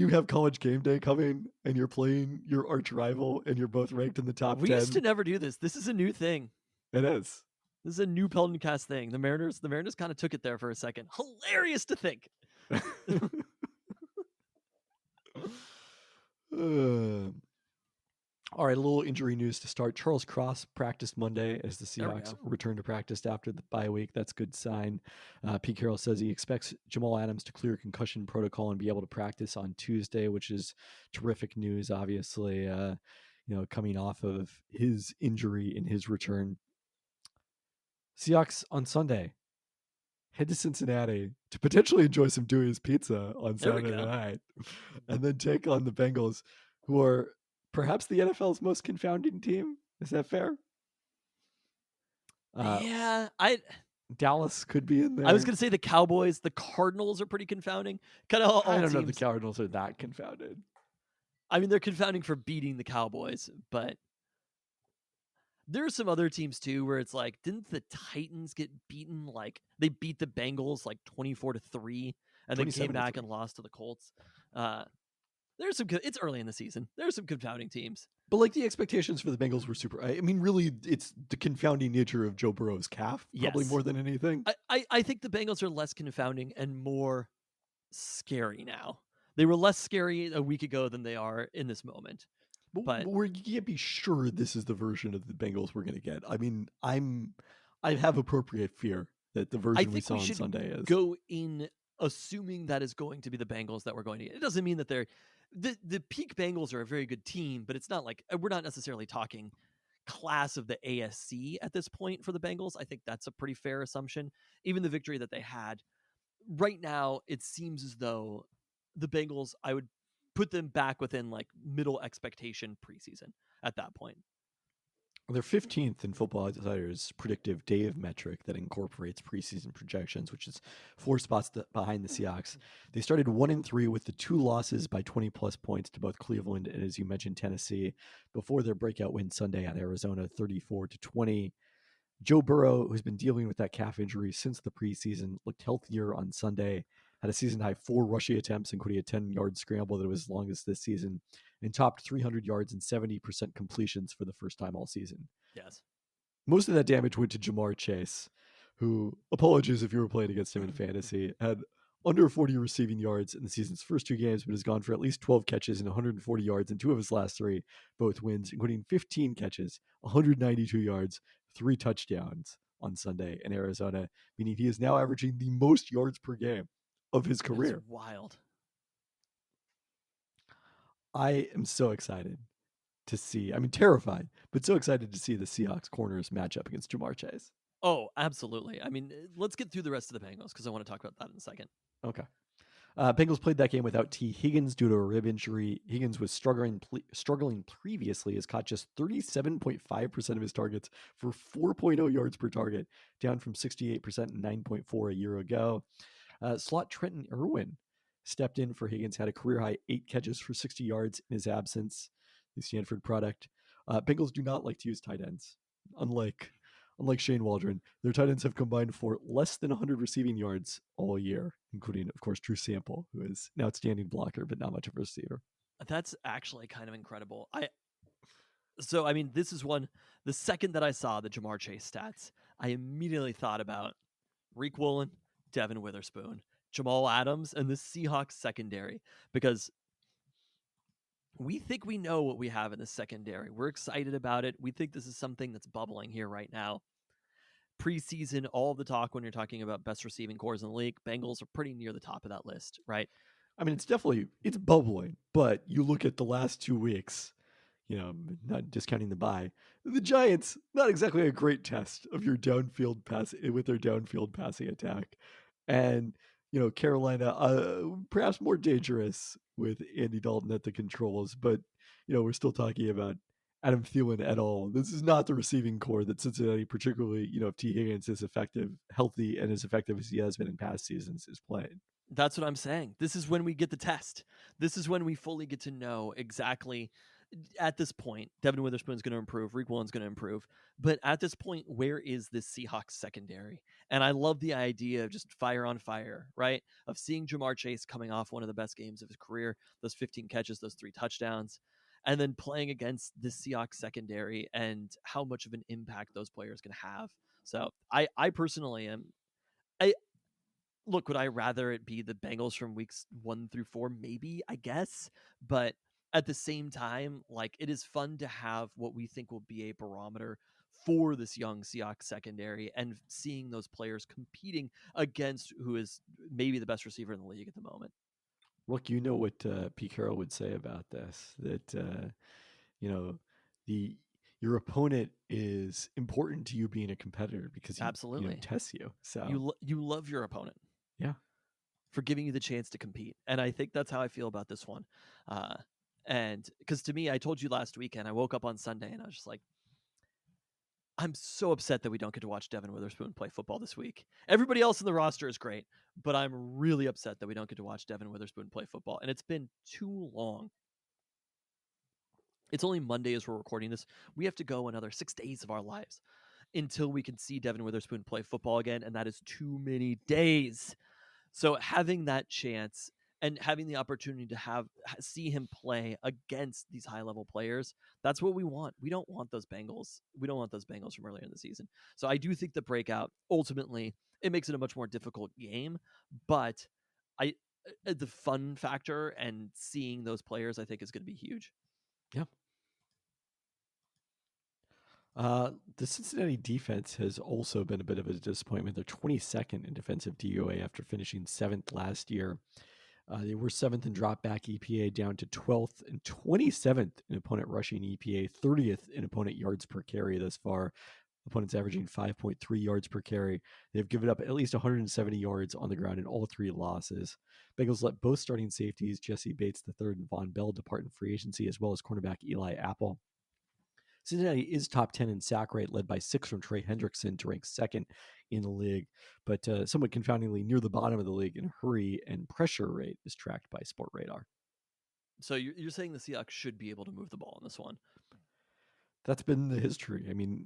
[SPEAKER 2] have College game day coming and you're playing your arch rival and you're both ranked in the top 10.
[SPEAKER 3] We used to never do this. This is a new thing.
[SPEAKER 2] It is.
[SPEAKER 3] This is a new Peltoncast thing. The Mariners kind of took it there for a second. Hilarious to think.
[SPEAKER 2] All right, a little injury news to start. Charles Cross practiced Monday as the Seahawks return to practice after the bye week. That's a good sign. Pete Carroll says he expects Jamal Adams to clear concussion protocol and be able to practice on Tuesday, which is terrific news, obviously, coming off of his injury in his return. Seahawks on Sunday head to Cincinnati to potentially enjoy some Dewey's Pizza on Saturday night, and then take on the Bengals, who are perhaps the NFL's most confounding team. Is that fair? Dallas could be in there.
[SPEAKER 3] I was going to say the Cowboys. The Cardinals are pretty confounding. Kind of
[SPEAKER 2] I don't know if the Cardinals are that confounded.
[SPEAKER 3] I mean, they're confounding for beating the Cowboys, but there are some other teams too where it's like, didn't the Titans get beaten? Like they beat the Bengals like 24-3, and then came back and lost to the Colts. There's some. It's early in the season. There's some confounding teams,
[SPEAKER 2] but like the expectations for the Bengals were super. I mean, really, it's the confounding nature of Joe Burrow's calf, probably more than anything.
[SPEAKER 3] I think the Bengals are less confounding and more scary now. They were less scary a week ago than they are in this moment. But
[SPEAKER 2] you can't be sure this is the version of the Bengals we're going to get. I mean, I have appropriate fear that the version we saw on Sunday is.
[SPEAKER 3] Go in assuming that is going to be the Bengals that we're going to get. It doesn't mean that they're the peak Bengals are a very good team, but it's not like we're not necessarily talking class of the ASC at this point for the Bengals. I think that's a pretty fair assumption. Even the victory that they had right now, it seems as though the Bengals, I would put them back within like middle expectation preseason at that point.
[SPEAKER 2] They're 15th in Football Outsiders' predictive Dave metric that incorporates preseason projections, which is 4 spots behind the Seahawks. They started 1-3 with the 2 losses by 20-plus points to both Cleveland and, as you mentioned, Tennessee, before their breakout win Sunday at Arizona, 34-20. Joe Burrow, who's been dealing with that calf injury since the preseason, looked healthier on Sunday, had a season-high 4 rushing attempts, including a 10-yard scramble that was longest this season, and topped 300 yards and 70% completions for the first time all season.
[SPEAKER 3] Yes.
[SPEAKER 2] Most of that damage went to Jamar Chase, who, apologies if you were playing against him in fantasy, had under 40 receiving yards in the season's first 2 games, but has gone for at least 12 catches and 140 yards in 2 of his last 3, both wins, including 15 catches, 192 yards, 3 touchdowns on Sunday in Arizona, meaning he is now averaging the most yards per game of his career.
[SPEAKER 3] That's wild.
[SPEAKER 2] I am so excited to see, terrified, but so excited to see the Seahawks corners match up against Jamar Chase.
[SPEAKER 3] Oh, absolutely. I mean, let's get through the rest of the Bengals because I want to talk about that in a second.
[SPEAKER 2] Okay. Bengals played that game without T. Higgins due to a rib injury. Higgins was struggling previously, has caught just 37.5% of his targets for 4.0 yards per target, down from 68% and 9.4 a year ago. Slot Trenton Irwin stepped in for Higgins, had a career-high 8 catches for 60 yards in his absence, the Stanford product. Bengals do not like to use tight ends. Unlike Shane Waldron, their tight ends have combined for less than 100 receiving yards all year, including, of course, Drew Sample, who is an outstanding blocker, but not much of a receiver.
[SPEAKER 3] That's actually kind of incredible. I mean, this is one. The second that I saw the Jamar Chase stats, I immediately thought about Reek Woolen, Devin Witherspoon, Jamal Adams, and the Seahawks secondary, because we think we know what we have in the secondary. We're excited about it. We think this is something that's bubbling here right now. Preseason, all of the talk when you're talking about best receiving cores in the league, Bengals are pretty near the top of that list, right?
[SPEAKER 2] I mean, it's bubbling, but you look at the last 2 weeks, not discounting the bye, the Giants, not exactly a great test of your downfield pass with their downfield passing attack. And, Carolina, perhaps more dangerous with Andy Dalton at the controls, but, we're still talking about Adam Thielen et al. This is not the receiving core that Cincinnati, particularly, if T. Higgins is effective, healthy, and as effective as he has been in past seasons, is playing.
[SPEAKER 3] That's what I'm saying. This is when we get the test. This is when we fully get to know exactly. At this point, Devin Witherspoon's going to improve. Reek Woolen's going to improve. But at this point, where is this Seahawks secondary? And I love the idea of just fire on fire, right? Of seeing Jamar Chase coming off one of the best games of his career, those 15 catches, those 3 touchdowns, and then playing against the Seahawks secondary and how much of an impact those players can have. So I personally am. Look, would I rather it be the Bengals from weeks 1 through 4? Maybe, I guess. But at the same time, like, it is fun to have what we think will be a barometer for this young Seahawks secondary and seeing those players competing against who is maybe the best receiver in the league at the moment.
[SPEAKER 2] Look, you know what Pete Carroll would say about this, that, the your opponent is important to you being a competitor because he
[SPEAKER 3] Absolutely.
[SPEAKER 2] tests you. So
[SPEAKER 3] You love your opponent.
[SPEAKER 2] Yeah.
[SPEAKER 3] For giving you the chance to compete. And I think that's how I feel about this one. And because to me, I told you last weekend, I woke up on Sunday and I was just like, I'm so upset that we don't get to watch Devin Witherspoon play football this week. Everybody else in the roster is great, but I'm really upset that we don't get to watch Devin Witherspoon play football. And it's been too long. It's only Monday as we're recording this. We have to go another 6 days of our lives until we can see Devin Witherspoon play football again. And that is too many days. So having that chance and having the opportunity to see him play against these high-level players, that's what we want. We don't want those Bengals. We don't want those Bengals from earlier in the season. So I do think the breakout, ultimately, it makes it a much more difficult game, but the fun factor and seeing those players, I think, is going to be huge.
[SPEAKER 2] Yeah. The Cincinnati defense has also been a bit of a disappointment. They're 22nd in defensive DOA after finishing 7th last year. They were 7th in drop back EPA, down to 12th and 27th in opponent rushing EPA, 30th in opponent yards per carry thus far. Opponents averaging 5.3 yards per carry. They've given up at least 170 yards on the ground in all 3 losses. Bengals let both starting safeties, Jesse Bates III and Von Bell, depart in free agency, as well as cornerback Eli Apple. Cincinnati is top 10 in sack rate, led by 6 from Trey Hendrickson to rank 2nd in the league, but somewhat confoundingly near the bottom of the league in hurry and pressure rate is tracked by Sport Radar.
[SPEAKER 3] So you're saying the Seahawks should be able to move the ball in this one?
[SPEAKER 2] That's been the history. I mean,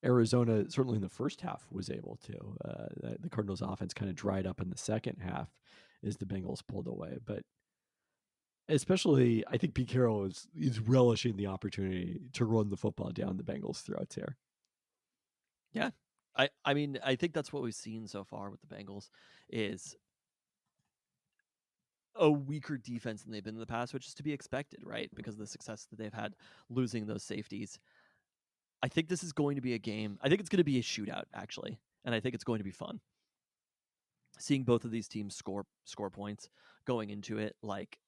[SPEAKER 2] Arizona, certainly in the first half, was able to. The Cardinals' offense kind of dried up in the second half as the Bengals pulled away, but especially, I think Pete Carroll is relishing the opportunity to run the football down the Bengals' throats here.
[SPEAKER 3] Yeah. I mean, I think that's what we've seen so far with the Bengals is a weaker defense than they've been in the past, which is to be expected, right? Because of the success that they've had losing those safeties. I think this is going to be a game. I think it's going to be a shootout, actually. And I think it's going to be fun. Seeing both of these teams score points going into it, like,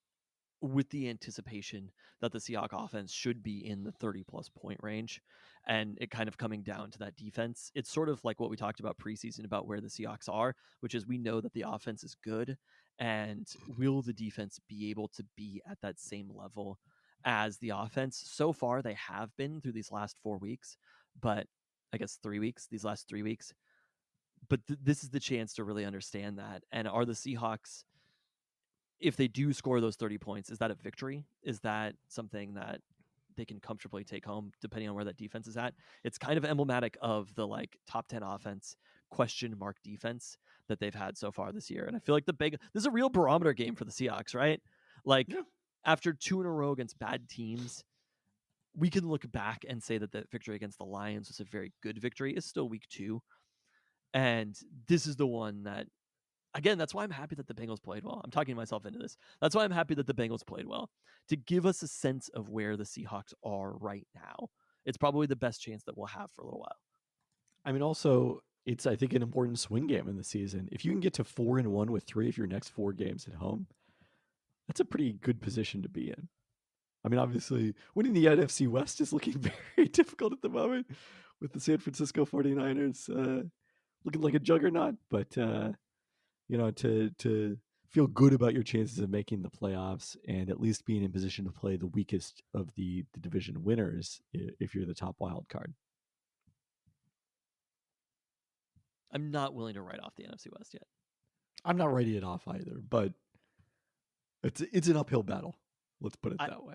[SPEAKER 3] with the anticipation that the Seahawks offense should be in the 30-plus point range, and it kind of coming down to that defense. It's sort of like what we talked about preseason about where the Seahawks are, which is we know that the offense is good, and will the defense be able to be at that same level as the offense? So far, they have been through these last 4 weeks, but I guess 3 weeks, these last 3 weeks. But this is the chance to really understand that. And are the Seahawks, if they do score those 30 points, is that a victory? Is that something that they can comfortably take home depending on where that defense is at? It's kind of emblematic of the top 10 offense question mark defense that they've had so far this year. And I feel like this is a real barometer game for the Seahawks, right?
[SPEAKER 2] Yeah.
[SPEAKER 3] after 2 in a row against bad teams, we can look back and say that the victory against the Lions was a very good victory. It's still week 2. And this is the one that, again, that's why I'm happy that the Bengals played well. I'm talking myself into this. That's why I'm happy that the Bengals played well, to give us a sense of where the Seahawks are right now. It's probably the best chance that we'll have for a little while.
[SPEAKER 2] I mean, also, it's, I think, an important swing game in the season. If you can get to 4-1 with 3 of your next 4 games at home, that's a pretty good position to be in. I mean, obviously, winning the NFC West is looking very difficult at the moment with the San Francisco 49ers looking like a juggernaut. But, to feel good about your chances of making the playoffs and at least being in position to play the weakest of the division winners if you're the top wild card.
[SPEAKER 3] I'm not willing to write off the NFC West yet.
[SPEAKER 2] I'm not writing it off either, but it's an uphill battle. Let's put it that way.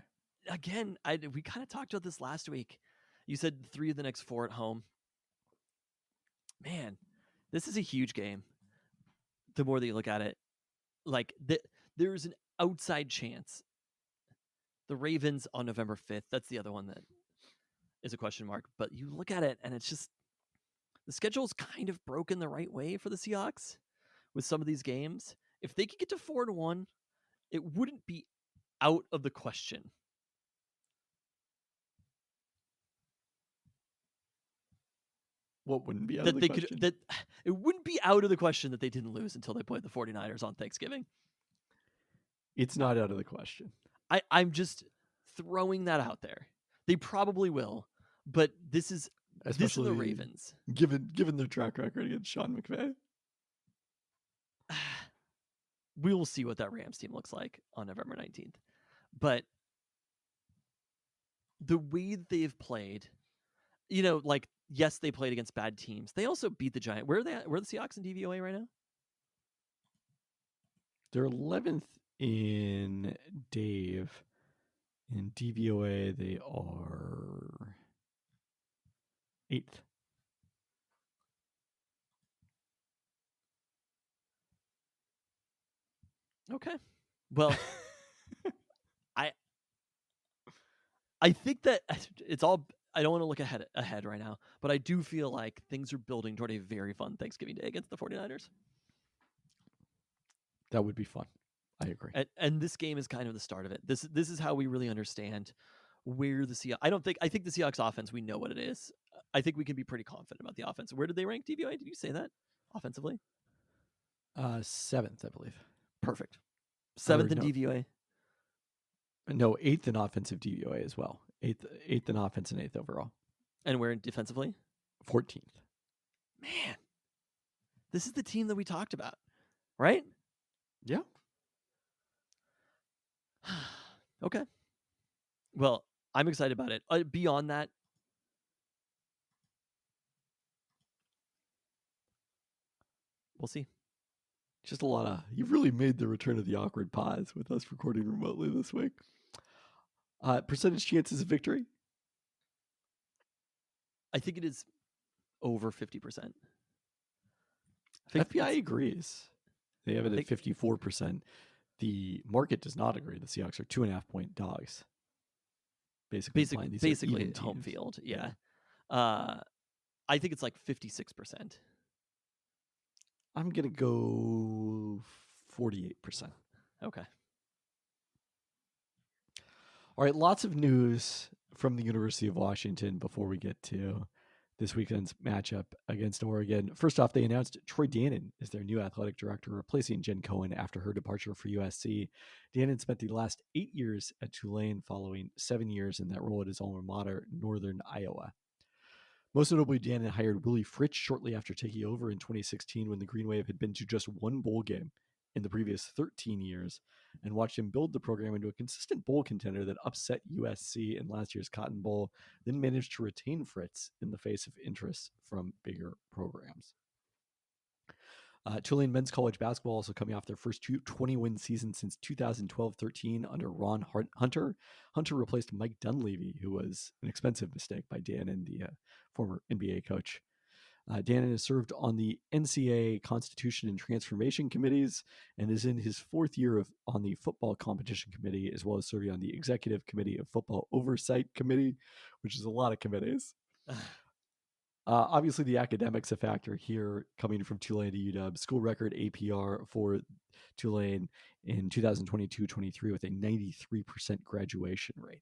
[SPEAKER 3] Again, we kind of talked about this last week. You said 3 of the next 4 at home. Man, this is a huge game. The more that you look at it, like there's an outside chance. The Ravens on November 5th, that's the other one that is a question mark. But you look at it, and it's just, the schedule's kind of broken the right way for the Seahawks with some of these games. If they could get to 4-1, it wouldn't be out of the question.
[SPEAKER 2] What wouldn't be out of the question?
[SPEAKER 3] It wouldn't be out of the question that they didn't lose until they played the 49ers on Thanksgiving.
[SPEAKER 2] It's not out of the question.
[SPEAKER 3] I'm just throwing that out there. They probably will, but this is the Ravens.
[SPEAKER 2] Given their track record against Sean McVay.
[SPEAKER 3] We will see what that Rams team looks like on November 19th. But the way that they've played, like, yes, they played against bad teams. They also beat the Giants. Where are they at? Where are the Seahawks in DVOA right now?
[SPEAKER 2] They're 11th in Dave. In DVOA, they are 8th.
[SPEAKER 3] Okay. Well, I think that it's all, I don't want to look ahead right now, but I do feel like things are building toward a very fun Thanksgiving Day against the 49ers.
[SPEAKER 2] That would be fun. I agree.
[SPEAKER 3] And this game is kind of the start of it. This is how we really understand where the Seahawks, I think the Seahawks offense, we know what it is. I think we can be pretty confident about the offense. Where did they rank DVOA? Did you say that offensively?
[SPEAKER 2] 7th, I believe.
[SPEAKER 3] Perfect. 7th in DVOA.
[SPEAKER 2] No, 8th in offensive DVOA as well. 8th in offense and 8th overall.
[SPEAKER 3] And where defensively?
[SPEAKER 2] 14th.
[SPEAKER 3] Man, this is the team that we talked about, right?
[SPEAKER 2] Yeah.
[SPEAKER 3] Okay. Well, I'm excited about it. Beyond that, we'll see.
[SPEAKER 2] Just a lot of, you've really made the return of the awkward pause with us recording remotely this week. Percentage chances of victory?
[SPEAKER 3] I think it is over 50%.
[SPEAKER 2] FBI agrees. They have it at 54%. The market does not agree. The Seahawks are 2.5-point dogs.
[SPEAKER 3] Basically home field. Yeah. I think it's like 56%.
[SPEAKER 2] I'm going to go 48%.
[SPEAKER 3] Okay.
[SPEAKER 2] All right, lots of news from the University of Washington before we get to this weekend's matchup against Oregon. First off, they announced Troy Dannon is their new athletic director, replacing Jen Cohen after her departure for USC. Dannon spent the last 8 years at Tulane, following 7 years in that role at his alma mater, Northern Iowa. Most notably, Dannon hired Willie Fritsch shortly after taking over in 2016, when the Green Wave had been to just one bowl game in the previous 13 years, and watched him build the program into a consistent bowl contender that upset USC in last year's Cotton Bowl, then managed to retain Fritz in the face of interest from bigger programs. Tulane men's college basketball also coming off their first 20-win season since 2012-13 under Ron Hunter. Hunter replaced Mike Dunleavy, who was an expensive mistake by Dannon, the former NBA coach. Dannon has served on the NCAA Constitution and Transformation Committees and is in his fourth year on the Football Competition Committee, as well as serving on the Executive Committee of Football Oversight Committee, which is a lot of committees. Obviously, the academics a factor here, coming from Tulane to UW. School record APR for Tulane in 2022-23 with a 93% graduation rate.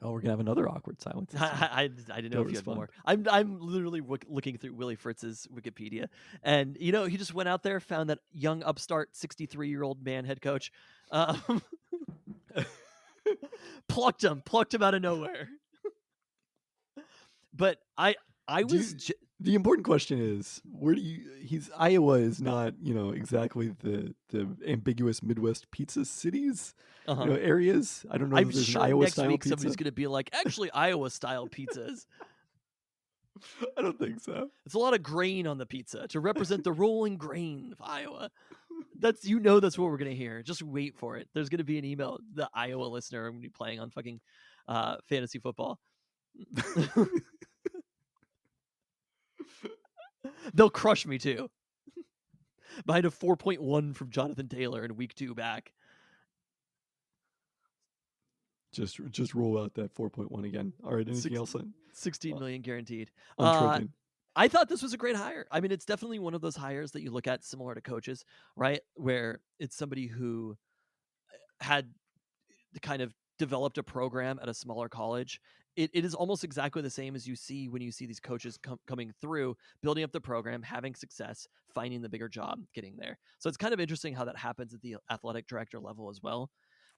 [SPEAKER 2] Oh, we're gonna have another awkward silence.
[SPEAKER 3] I didn't know if you had more. I'm literally looking through Willie Fritz's Wikipedia, and he just went out there, found that young upstart 63-year-old man head coach, plucked him out of nowhere. But
[SPEAKER 2] the important question is, where do you? Iowa is not exactly the ambiguous Midwest pizza cities. Areas. I don't know.
[SPEAKER 3] I'm
[SPEAKER 2] if there's
[SPEAKER 3] sure
[SPEAKER 2] an Iowa
[SPEAKER 3] next
[SPEAKER 2] style
[SPEAKER 3] week
[SPEAKER 2] pizza.
[SPEAKER 3] somebody's going to be like, actually, Iowa style pizzas.
[SPEAKER 2] I don't think so.
[SPEAKER 3] It's a lot of grain on the pizza to represent the rolling grain of Iowa. That's what we're going to hear. Just wait for it. There's going to be an email. The Iowa listener, I'm going to be playing on fucking fantasy football. They'll crush me too. Behind a 4.1 from Jonathan Taylor in week 2 back.
[SPEAKER 2] Just roll out that 4.1 again. All right, anything else?
[SPEAKER 3] 16 million guaranteed.
[SPEAKER 2] On
[SPEAKER 3] I thought this was a great hire. I mean, it's definitely one of those hires that you look at similar to coaches, right? Where it's somebody who had kind of developed a program at a smaller college. It is almost exactly the same as you see when you see these coaches coming through, building up the program, having success, finding the bigger job, getting there. So it's kind of interesting how that happens at the athletic director level as well.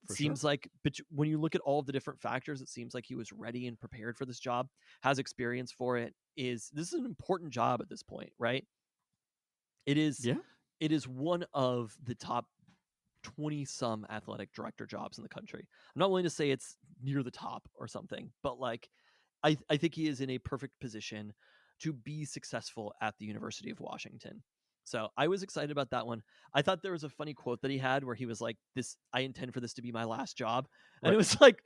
[SPEAKER 3] Seems like, but when you look at all of the different factors, it seems like he was ready and prepared for this job, has experience for it. This is an important job at this point, right? It is.
[SPEAKER 2] Yeah.
[SPEAKER 3] It is one of the top 20 some athletic director jobs in the country. I'm not willing to say it's near the top or something, but like, I think he is in a perfect position to be successful at the University of Washington. So I was excited about that one. I thought there was a funny quote that he had where he was like, I intend for this to be my last job. And It was like,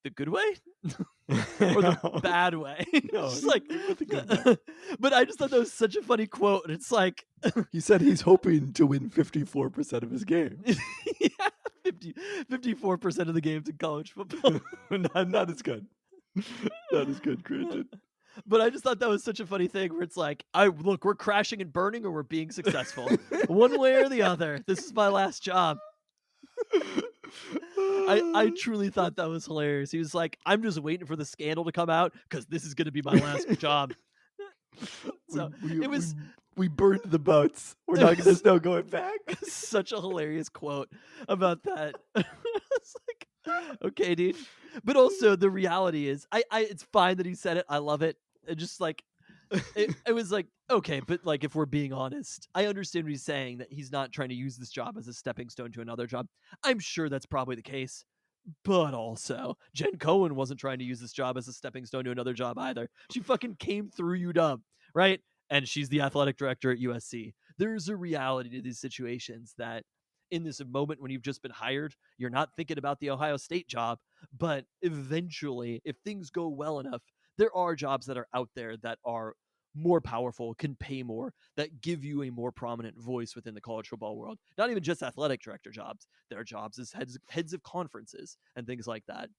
[SPEAKER 3] the good way or the bad way.
[SPEAKER 2] No,
[SPEAKER 3] just like, but I just thought that was such a funny quote. And it's like,
[SPEAKER 2] he said he's hoping to win 54% of his games.
[SPEAKER 3] Yeah, 54% of the games in college football.
[SPEAKER 2] not as good. Not as good, granted.
[SPEAKER 3] But I just thought that was such a funny thing where it's like, we're crashing and burning or we're being successful. One way or the other. This is my last job. I truly thought that was hilarious. He was like, I'm just waiting for the scandal to come out because this is going to be my last job. So
[SPEAKER 2] we burned the boats. There's no going back.
[SPEAKER 3] Such a hilarious quote about that. It's like, okay, dude. But also the reality is, it's fine that he said it. I love it. It just like, it was like, okay, but like, if we're being honest, I understand what he's saying, that he's not trying to use this job as a stepping stone to another job. I'm sure that's probably the case. But also, Jen Cohen wasn't trying to use this job as a stepping stone to another job either. She fucking came through UW, right? And she's the athletic director at USC. There's a reality to these situations that in this moment when you've just been hired, you're not thinking about the Ohio State job. But eventually, if things go well enough, there are jobs that are out there that are more powerful, can pay more, that give you a more prominent voice within the college football world. Not even just athletic director jobs. There are jobs as heads of conferences and things like that.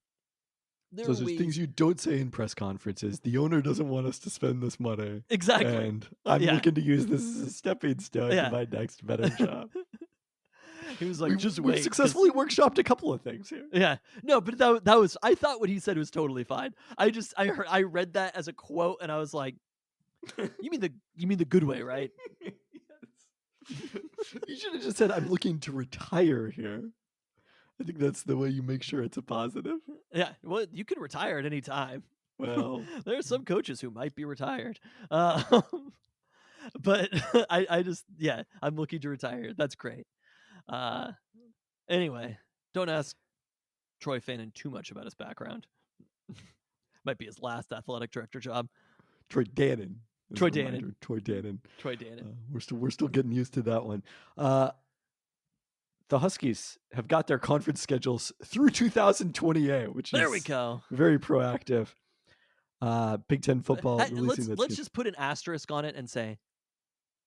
[SPEAKER 2] So there's things you don't say in press conferences. The owner doesn't want us to spend this money.
[SPEAKER 3] Exactly.
[SPEAKER 2] And I'm looking to use this as a stepping stone to my next better job.
[SPEAKER 3] He was like,
[SPEAKER 2] we successfully workshopped a couple of things here.
[SPEAKER 3] Yeah. No, but that was, I thought what he said was totally fine. I read that as a quote and I was like, you mean the good way, right?
[SPEAKER 2] Yes. You should have just said, I'm looking to retire here. I think that's the way you make sure it's a positive.
[SPEAKER 3] Yeah. Well, you can retire at any time.
[SPEAKER 2] Well,
[SPEAKER 3] there are some coaches who might be retired. But I just, I'm looking to retire. That's great. Anyway, don't ask Troy Fannin too much about his background. Might be his last athletic director job.
[SPEAKER 2] Troy Dannon.
[SPEAKER 3] Troy Dannon.
[SPEAKER 2] We're still getting used to that one. The Huskies have got their conference schedules through 2028, which is
[SPEAKER 3] there we go.
[SPEAKER 2] Very proactive. Big Ten football releasing that.
[SPEAKER 3] Let's just put an asterisk on it and say,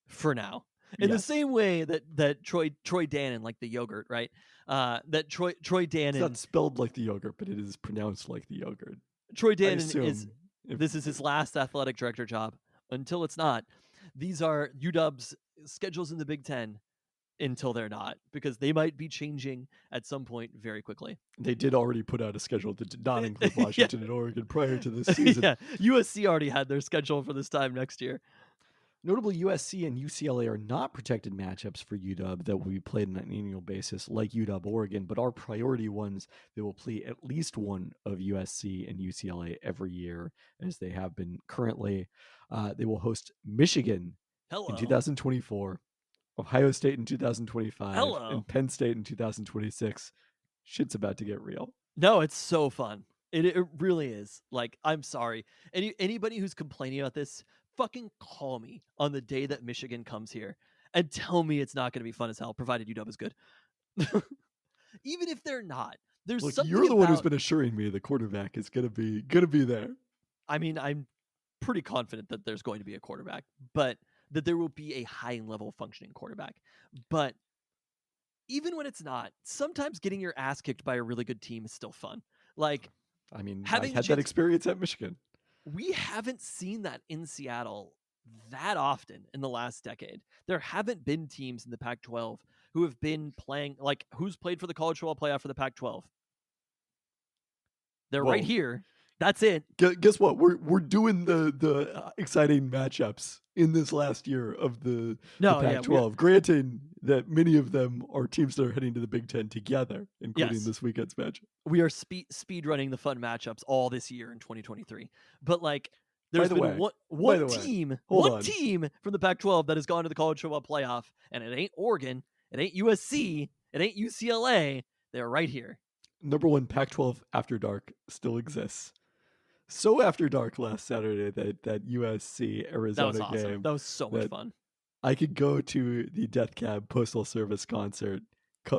[SPEAKER 3] for now. In the
[SPEAKER 2] Yes.
[SPEAKER 3] same way that Troy Dannon, like the yogurt, right? That Troy
[SPEAKER 2] It's
[SPEAKER 3] Dannon
[SPEAKER 2] not spelled like the yogurt, but it is pronounced like the yogurt.
[SPEAKER 3] Troy
[SPEAKER 2] I
[SPEAKER 3] Dannon
[SPEAKER 2] assume.
[SPEAKER 3] this is his last athletic director job. Until it's not, these are UW's schedules in the Big Ten until they're not, because they might be changing at some point very quickly.
[SPEAKER 2] They did already put out a schedule that did not include
[SPEAKER 3] Yeah.
[SPEAKER 2] Washington and Oregon prior to this season.
[SPEAKER 3] Yeah, USC already had their schedule for this time next year.
[SPEAKER 2] Notably, USC and UCLA are not protected matchups for UW that will be played on an annual basis like UW Oregon, but are priority ones that will play at least one of USC and UCLA every year, as they have been currently. They will host Michigan in 2024, Ohio State in 2025, and Penn State in 2026. Shit's about to get real.
[SPEAKER 3] No, it's so fun. It really is. Like, I'm sorry. Anybody who's complaining about this, fucking call me on the day that Michigan comes here and tell me it's not going to be fun as hell, provided UW is good. Even if they're not, there's
[SPEAKER 2] Look,
[SPEAKER 3] something
[SPEAKER 2] you're the one who's
[SPEAKER 3] about-
[SPEAKER 2] been assuring me the quarterback is gonna be there.
[SPEAKER 3] I mean, I'm pretty confident that there's going to be a quarterback, but that there will be a high level functioning quarterback. But even when it's not, sometimes getting your ass kicked by a really good team is still fun. Like,
[SPEAKER 2] I mean,
[SPEAKER 3] having
[SPEAKER 2] I
[SPEAKER 3] the
[SPEAKER 2] had that
[SPEAKER 3] chance-
[SPEAKER 2] experience at Michigan.
[SPEAKER 3] we haven't seen that in Seattle that often in the last decade. There haven't been teams in the Pac-12 who have been playing, like, who's played for the college football playoff for the Pac-12. They're right
[SPEAKER 2] Whoa.
[SPEAKER 3] here. That's it.
[SPEAKER 2] Guess what? We're doing the exciting matchups in this last year of the Pac-12. Granted that many of them are teams that are heading to the Big Ten together, including this weekend's match.
[SPEAKER 3] We are speed running the fun matchups all this year in 2023. But like, there's
[SPEAKER 2] By the
[SPEAKER 3] been
[SPEAKER 2] way,
[SPEAKER 3] one team from the Pac-12 that has gone to the college football playoff, and it ain't Oregon, it ain't USC, it ain't UCLA. They're right here.
[SPEAKER 2] Number one, Pac-12 After Dark still exists. So after dark last Saturday that USC Arizona
[SPEAKER 3] that was awesome.
[SPEAKER 2] game.
[SPEAKER 3] That was so much fun.
[SPEAKER 2] I could go to the Death Cab Postal Service concert,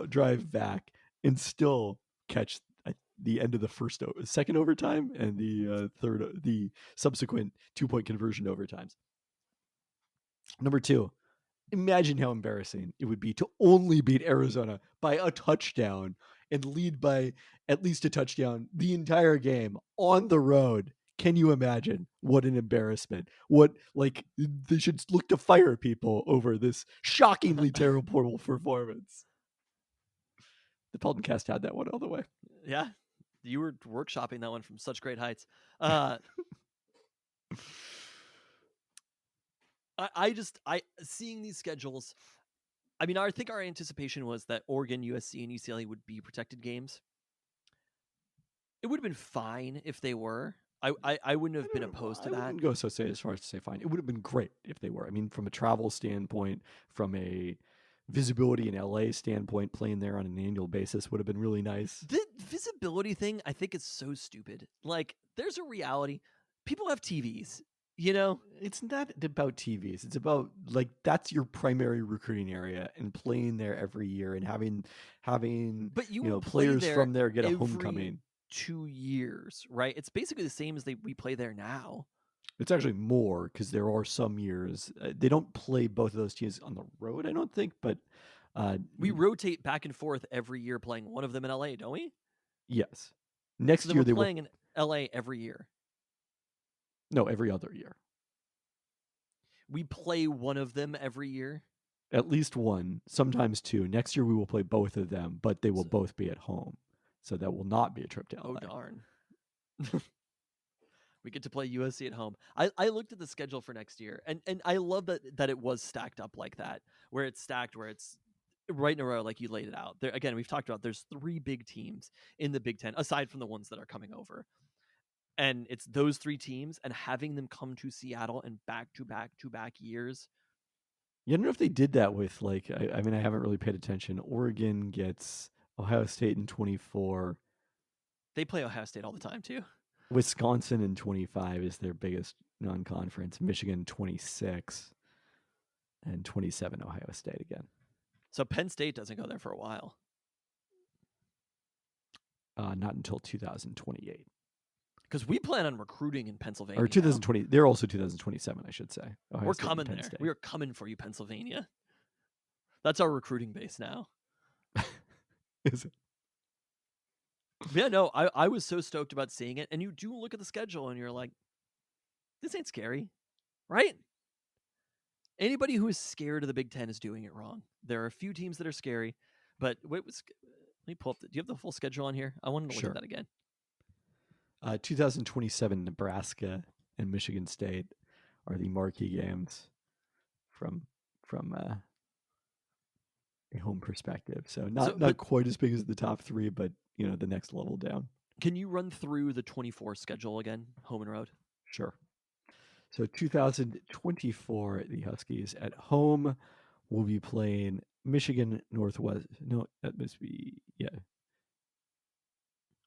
[SPEAKER 2] drive back, and still catch the end of the second overtime and the subsequent 2-point conversion overtimes. Number two, imagine how embarrassing it would be to only beat Arizona by a touchdown and lead by at least a touchdown the entire game on the road. Can you imagine what an embarrassment? They should look to fire people over this shockingly terrible performance. The Peltoncast had that one all the way.
[SPEAKER 3] Yeah, you were workshopping that one from such great heights. I seeing these schedules. I mean, I think our anticipation was that Oregon, USC, and UCLA would be protected games. It would have been fine if they were. I wouldn't have been opposed to that.
[SPEAKER 2] I wouldn't go as far as to say fine. It would have been great if they were. I mean, from a travel standpoint, from a visibility in LA standpoint, playing there on an annual basis would have been really nice.
[SPEAKER 3] The visibility thing, I think, is so stupid. Like, there's a reality. People have TVs. You know,
[SPEAKER 2] it's not about TVs. It's about, like, that's your primary recruiting area, and playing there every year and having
[SPEAKER 3] but
[SPEAKER 2] players from there get a homecoming.
[SPEAKER 3] 2 years, right? It's basically the same as we play there now.
[SPEAKER 2] It's actually more, because there are some years they don't play both of those teams on the road, I don't think, but
[SPEAKER 3] we rotate back and forth every year playing one of them in LA, don't we?
[SPEAKER 2] Yes. Next year
[SPEAKER 3] they were playing in LA every year.
[SPEAKER 2] No, every other year.
[SPEAKER 3] We play one of them every year?
[SPEAKER 2] At least one, sometimes two. Next year we will play both of them, but they will both be at home. So that will not be a trip to LA.
[SPEAKER 3] Oh, darn. We get to play USC at home. I looked at the schedule for next year, and I love that it was stacked up like that, where it's right in a row like you laid it out. There, again, we've talked about there's 3 big teams in the Big Ten, aside from the ones that are coming over. And it's those 3 teams, and having them come to Seattle in back-to-back years.
[SPEAKER 2] Yeah, I don't know if they did that with, like, I mean, I haven't really paid attention. Oregon gets Ohio State in 24.
[SPEAKER 3] They play Ohio State all the time, too.
[SPEAKER 2] Wisconsin in 25 is their biggest non-conference. Michigan 26. And 27 Ohio State again.
[SPEAKER 3] So Penn State doesn't go there for a while.
[SPEAKER 2] Not until 2028.
[SPEAKER 3] Because we plan on recruiting in Pennsylvania.
[SPEAKER 2] Or 2020. They're also 2027, I should say. Ohio
[SPEAKER 3] We're
[SPEAKER 2] State and
[SPEAKER 3] coming
[SPEAKER 2] Penn
[SPEAKER 3] there.
[SPEAKER 2] State.
[SPEAKER 3] We are coming for you, Pennsylvania. That's our recruiting base now.
[SPEAKER 2] Is it?
[SPEAKER 3] Yeah, no, I was so stoked about seeing it. And you do look at the schedule and you're like, this ain't scary, right? Anybody who is scared of the Big Ten is doing it wrong. There are a few teams that are scary, but let me pull up. Do you have the full schedule on here? I wanted to look
[SPEAKER 2] Sure.
[SPEAKER 3] at that again.
[SPEAKER 2] 2027, Nebraska and Michigan State are the marquee games from a home perspective. So not quite as big as the top three, but the next level down.
[SPEAKER 3] Can you run through the 24 schedule again, home and road?
[SPEAKER 2] Sure. So 2024, the Huskies at home will be playing Michigan Northwest. No, that must be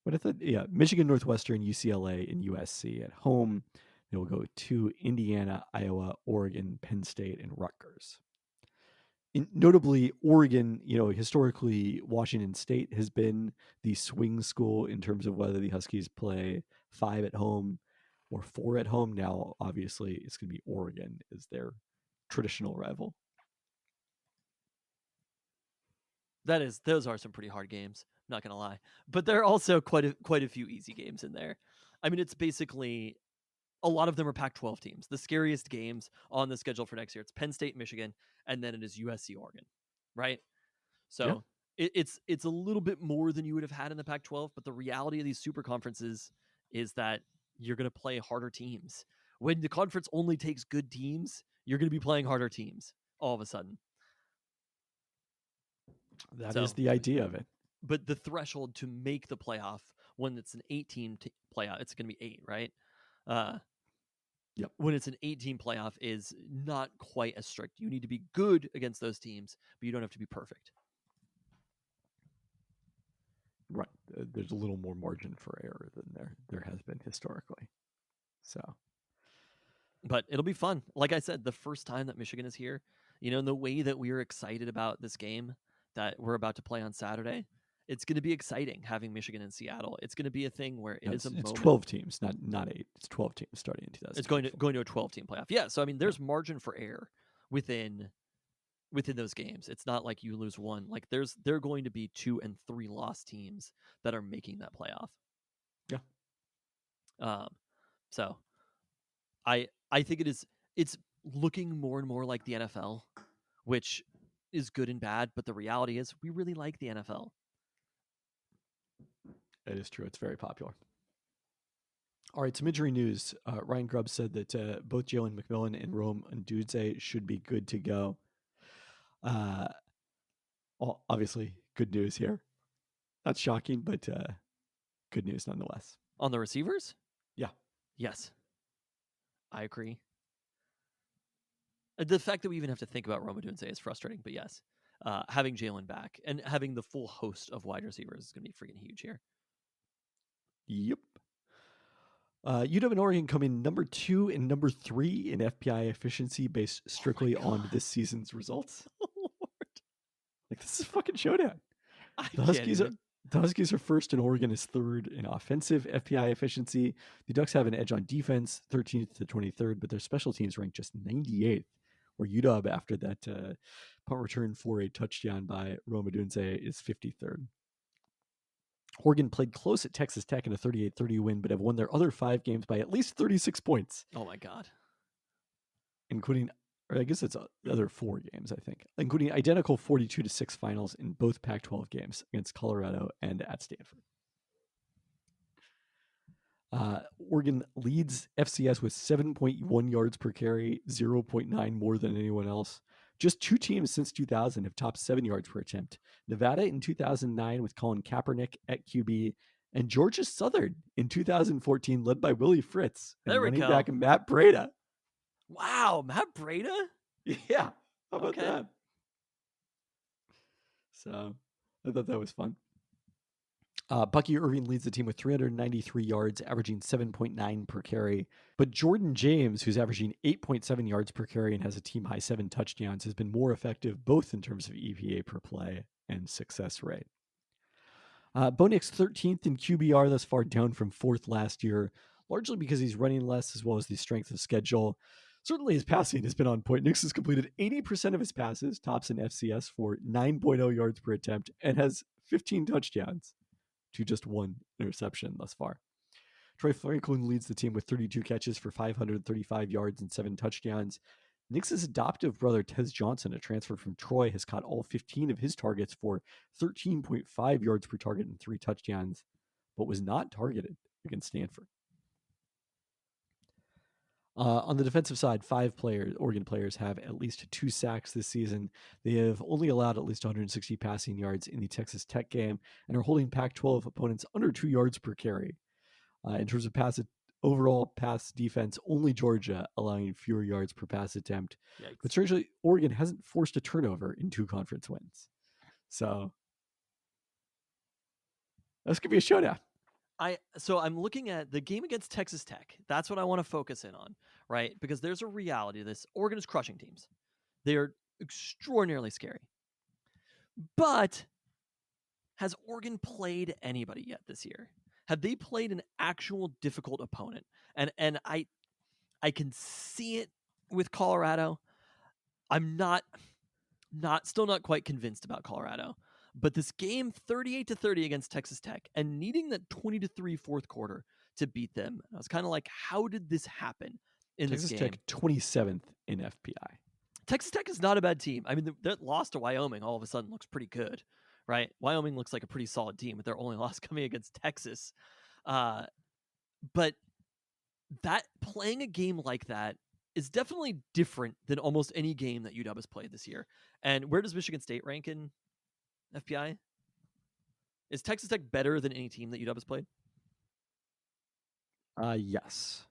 [SPEAKER 2] But I thought, Michigan Northwestern, UCLA, and USC at home. They will go to Indiana, Iowa, Oregon, Penn State, and Rutgers. Notably, Oregon, historically, Washington State has been the swing school in terms of whether the Huskies play 5 at home or 4 at home. Now, obviously, it's going to be Oregon as their traditional rival.
[SPEAKER 3] Those are some pretty hard games, not gonna lie. But there are also quite a few easy games in there. I mean, it's basically a lot of them are Pac-12 teams. The scariest games on the schedule for next year, it's Penn State, Michigan, and then it is USC, Oregon, right? So it's a little bit more than you would have had in the Pac-12, but the reality of these super conferences is that you're going to play harder teams. When the conference only takes good teams, you're going to be playing harder teams all of a sudden.
[SPEAKER 2] That is the idea of it.
[SPEAKER 3] But the threshold to make the playoff, when it's an 8-team playoff, it's going to be 8, right?
[SPEAKER 2] Yep.
[SPEAKER 3] When it's an 8-team playoff is not quite as strict. You need to be good against those teams, but you don't have to be perfect.
[SPEAKER 2] Right. There's a little more margin for error than there has been historically. So,
[SPEAKER 3] but it'll be fun. Like I said, the first time that Michigan is here, in the way that we are excited about this game that we're about to play on Saturday, it's going to be exciting having Michigan in Seattle. It's going to be a thing where it's a moment.
[SPEAKER 2] It's 12 teams, not 8. It's 12 teams starting in 2000.
[SPEAKER 3] It's going to a 12-team playoff. Yeah, so I mean, there's margin for error within those games. It's not like you lose one. Like there are going to be 2 and 3 lost teams that are making that playoff.
[SPEAKER 2] Yeah.
[SPEAKER 3] So I think it's looking more and more like the NFL, which is good and bad, but the reality is we really like the NFL.
[SPEAKER 2] It is true. It's very popular. All right, some injury news. Ryan Grubb said that both Jalen McMillan and Rome Ndudze should be good to go. Obviously, good news here. Not shocking, but good news nonetheless.
[SPEAKER 3] On the receivers?
[SPEAKER 2] Yeah.
[SPEAKER 3] Yes. I agree. The fact that we even have to think about Rome Ndudze is frustrating, but yes. Having Jalen back and having the full host of wide receivers is going to be freaking huge here.
[SPEAKER 2] Yep. UW and Oregon come in number 2 and number 3 in FPI efficiency based strictly on this season's results.
[SPEAKER 3] Oh, Lord.
[SPEAKER 2] Like, this is a fucking showdown. The Huskies are first and Oregon is third in offensive FPI efficiency. The Ducks have an edge on defense, 13th to 23rd, but their special teams rank just 98th, where UW, after that punt return for a touchdown by Rome Ndudze, is 53rd. Oregon played close at Texas Tech in a 38-30 win, but have won their other 5 games by at least 36 points.
[SPEAKER 3] Oh, my God.
[SPEAKER 2] Including, or I guess it's the other 4 games, I think, including identical 42-6 finals in both Pac-12 games against Colorado and at Stanford. Oregon leads FCS with 7.1 yards per carry, 0.9 more than anyone else. Just 2 teams since 2000 have topped 7 yards per attempt. Nevada in 2009 with Colin Kaepernick at QB, and Georgia Southern in 2014 led by Willie Fritz and running back Matt Breida.
[SPEAKER 3] Wow, Matt Breida?
[SPEAKER 2] Yeah, how about that? So I thought that was fun. Bucky Irving leads the team with 393 yards, averaging 7.9 per carry. But Jordan James, who's averaging 8.7 yards per carry and has a team-high 7 touchdowns, has been more effective both in terms of EPA per play and success rate. Bo Nix 13th in QBR thus far, down from 4th last year, largely because he's running less as well as the strength of schedule. Certainly his passing has been on point. Nix has completed 80% of his passes, tops in FCS for 9.0 yards per attempt, and has 15 touchdowns to just 1 interception thus far. Troy Franklin leads the team with 32 catches for 535 yards and 7 touchdowns. Nix's adoptive brother, Tez Johnson, a transfer from Troy, has caught all 15 of his targets for 13.5 yards per target and 3 touchdowns, but was not targeted against Stanford. On the defensive side, 5 Oregon players have at least 2 sacks this season. They have only allowed at least 160 passing yards in the Texas Tech game and are holding Pac-12 opponents under 2 yards per carry. In terms of overall pass defense, only Georgia allowing fewer yards per pass attempt.
[SPEAKER 3] Yikes.
[SPEAKER 2] But strangely, Oregon hasn't forced a turnover in 2 conference wins. So this could be a showdown.
[SPEAKER 3] So I'm looking at the game against Texas Tech. That's what I want to focus in on, right? Because there's a reality to this. Oregon is crushing teams. They are extraordinarily scary. But has Oregon played anybody yet this year? Have they played an actual difficult opponent? And I can see it with Colorado. I'm still not quite convinced about Colorado. But this game, 38-30 against Texas Tech, and needing that 20-3 fourth quarter to beat them, I was kind of like, how did this happen in
[SPEAKER 2] Texas
[SPEAKER 3] this game?
[SPEAKER 2] Tech 27th in FPI.
[SPEAKER 3] Texas Tech is not a bad team. I mean, that loss to Wyoming all of a sudden looks pretty good, right? Wyoming looks like a pretty solid team with their only loss coming against Texas. But that playing a game like that is definitely different than almost any game that UW has played this year. And where does Michigan State rank in FPI? Is Texas Tech better than any team that UW has played?
[SPEAKER 2] Yes.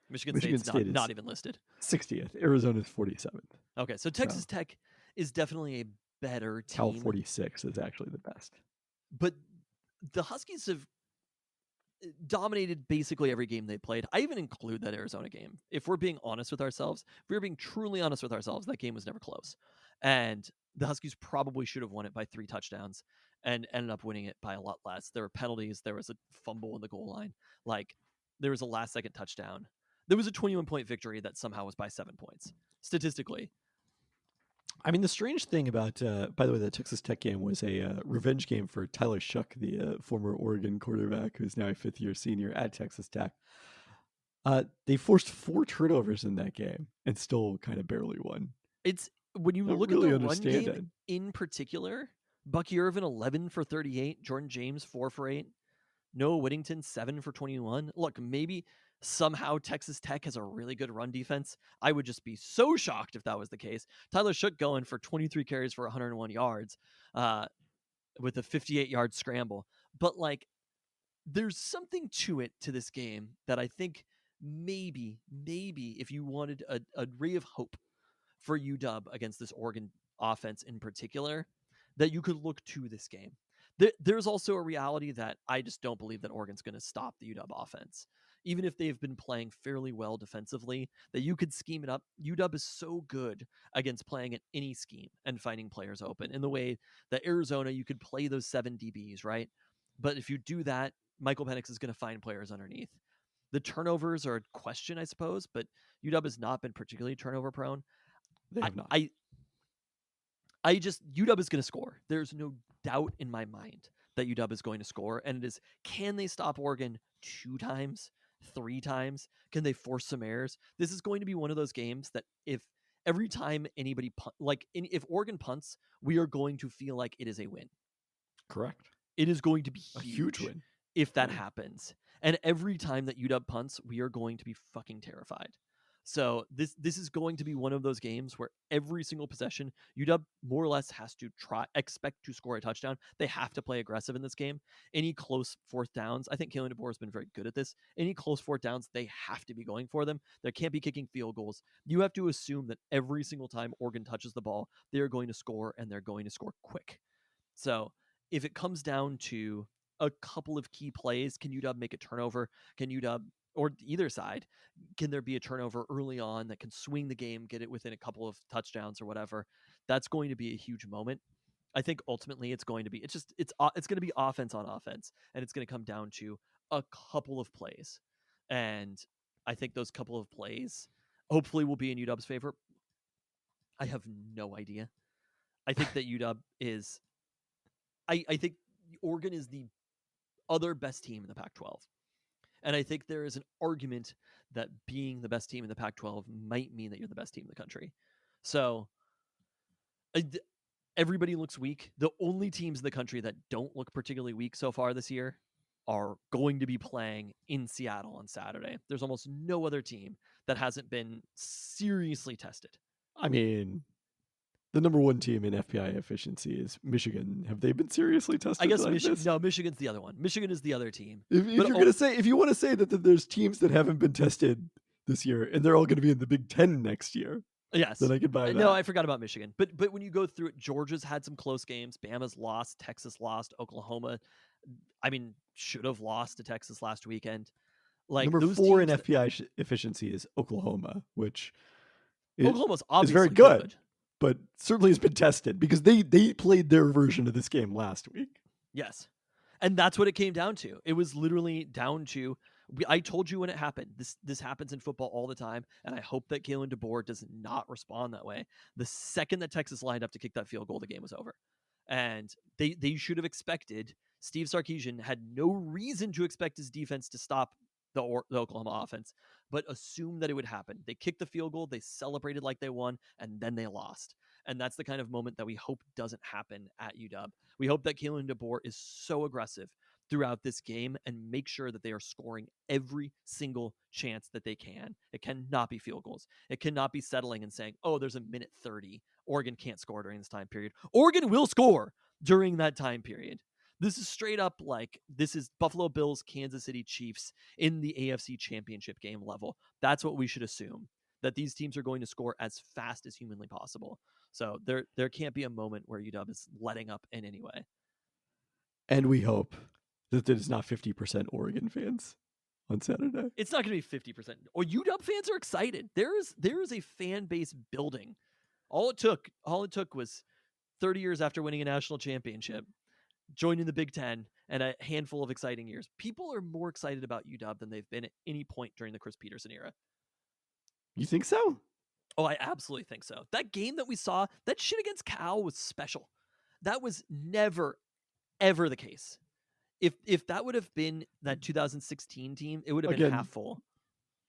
[SPEAKER 3] Michigan State's not even listed.
[SPEAKER 2] 60th. Arizona's 47th.
[SPEAKER 3] Okay, so Texas Tech is definitely a better team.
[SPEAKER 2] Cal 46 is actually the best.
[SPEAKER 3] But the Huskies have dominated basically every game they played. I even include that Arizona game. If we're being honest with ourselves, if we're being truly honest with ourselves, that game was never close. And the Huskies probably should have won it by 3 touchdowns and ended up winning it by a lot less. There were penalties. There was a fumble in the goal line. Like, there was a last-second touchdown. There was a 21-point victory that somehow was by 7 points, statistically.
[SPEAKER 2] I mean, the strange thing about, by the way, the Texas Tech game was a revenge game for Tyler Shuck, the former Oregon quarterback, who's now a 5th-year senior at Texas Tech. They forced 4 turnovers in that game and still kind of barely won.
[SPEAKER 3] It's when you look at the run game in particular. Bucky Irvin 11 for 38, Jordan James 4 for 8, Noah Whittington 7 for 21. Look, maybe somehow Texas Tech has a really good run defense. I would just be so shocked if that was the case. Tyler Shook going for 23 carries for 101 yards with a 58-yard scramble. But, like, there's something to it to this game that I think maybe if you wanted a ray of hope for UW against this Oregon offense in particular, that you could look to this game. There's also a reality that I just don't believe that Oregon's going to stop the UW offense. Even if they've been playing fairly well defensively, that you could scheme it up. UW is so good against playing at any scheme and finding players open in the way that Arizona, you could play those 7 DBs, right? But if you do that, Michael Penix is going to find players underneath. The turnovers are a question, I suppose, but UW has not been particularly turnover prone.
[SPEAKER 2] They have not.
[SPEAKER 3] UW is going to score. There's no doubt in my mind that UW is going to score. And it is, can they stop Oregon 2 times, 3 times? Can they force some errors? This is going to be one of those games that if every time anybody, if Oregon punts, we are going to feel like it is a win.
[SPEAKER 2] Correct.
[SPEAKER 3] It is going to be
[SPEAKER 2] a huge win
[SPEAKER 3] if that happens. And every time that UW punts, we are going to be fucking terrified. So this is going to be one of those games where every single possession, UW more or less has to expect to score a touchdown. They have to play aggressive in this game. Any close 4th downs, I think Kalen DeBoer has been very good at this. Any close 4th downs, they have to be going for them. They can't be kicking field goals. You have to assume that every single time Oregon touches the ball, they are going to score, and they're going to score quick. So if it comes down to a couple of key plays, can UW make a turnover? Can UW, or either side, can there be a turnover early on that can swing the game, get it within a couple of touchdowns or whatever? That's going to be a huge moment. I think ultimately it's going to be it's going to be offense on offense, and it's going to come down to a couple of plays, and I think those couple of plays hopefully will be in UW's favor. I have no idea. I think that UW is. I think Oregon is the other best team in the Pac-12. And I think there is an argument that being the best team in the Pac-12 might mean that you're the best team in the country. So everybody looks weak. The only teams in the country that don't look particularly weak so far this year are going to be playing in Seattle on Saturday. There's almost no other team that hasn't been seriously tested.
[SPEAKER 2] I mean, the number one team in FPI efficiency is Michigan. Have they been seriously tested?
[SPEAKER 3] I guess
[SPEAKER 2] like
[SPEAKER 3] Michigan.
[SPEAKER 2] this?
[SPEAKER 3] No, Michigan's the other one. Michigan is the other team.
[SPEAKER 2] If you're gonna say, if you want to say that there's teams that haven't been tested this year and they're all going to be in the Big Ten next year,
[SPEAKER 3] yes,
[SPEAKER 2] then I could buy that.
[SPEAKER 3] No, I forgot about Michigan. But when you go through it, Georgia's had some close games. Bama's lost. Texas lost. Oklahoma, I mean, should have lost to Texas last weekend. Like
[SPEAKER 2] number
[SPEAKER 3] those
[SPEAKER 2] 4 in
[SPEAKER 3] teams
[SPEAKER 2] FPI efficiency is Oklahoma, which
[SPEAKER 3] Oklahoma's
[SPEAKER 2] is
[SPEAKER 3] obviously
[SPEAKER 2] very good, but certainly has been tested because they played their version of this game last week.
[SPEAKER 3] Yes. And that's what it came down to. It was literally down to I told you when it happened. This happens in football all the time, and I hope that Kalen DeBoer does not respond that way. The second that Texas lined up to kick that field goal, the game was over. And they should have expected. Steve Sarkisian had no reason to expect his defense to stop the Oklahoma offense, but assumed that it would happen. They kicked the field goal, they celebrated like they won, and then they lost. And that's the kind of moment that we hope doesn't happen at UW. We hope that Kalen DeBoer is so aggressive throughout this game and make sure that they are scoring every single chance that they can. It cannot be field goals. It cannot be settling and saying, oh, there's a minute 30. Oregon can't score during this time period. Oregon will score during that time period. This is straight up like this is Buffalo Bills, Kansas City Chiefs in the AFC Championship game level. That's what we should assume, that these teams are going to score as fast as humanly possible. So there can't be a moment where UW is letting up in any way.
[SPEAKER 2] And we hope that it is not 50% Oregon fans on Saturday.
[SPEAKER 3] It's not going to be 50%. Or UW fans are excited. There is a fan base building. All it took was 30 years after winning a national championship, joining the Big Ten, and a handful of exciting years. People are more excited about UW than they've been at any point during the Chris Peterson era.
[SPEAKER 2] You think so?
[SPEAKER 3] Oh, I absolutely think so. That game that we saw, that shit against Cal was special. That was never, ever the case. If that would have been that 2016 team, it would have been half full.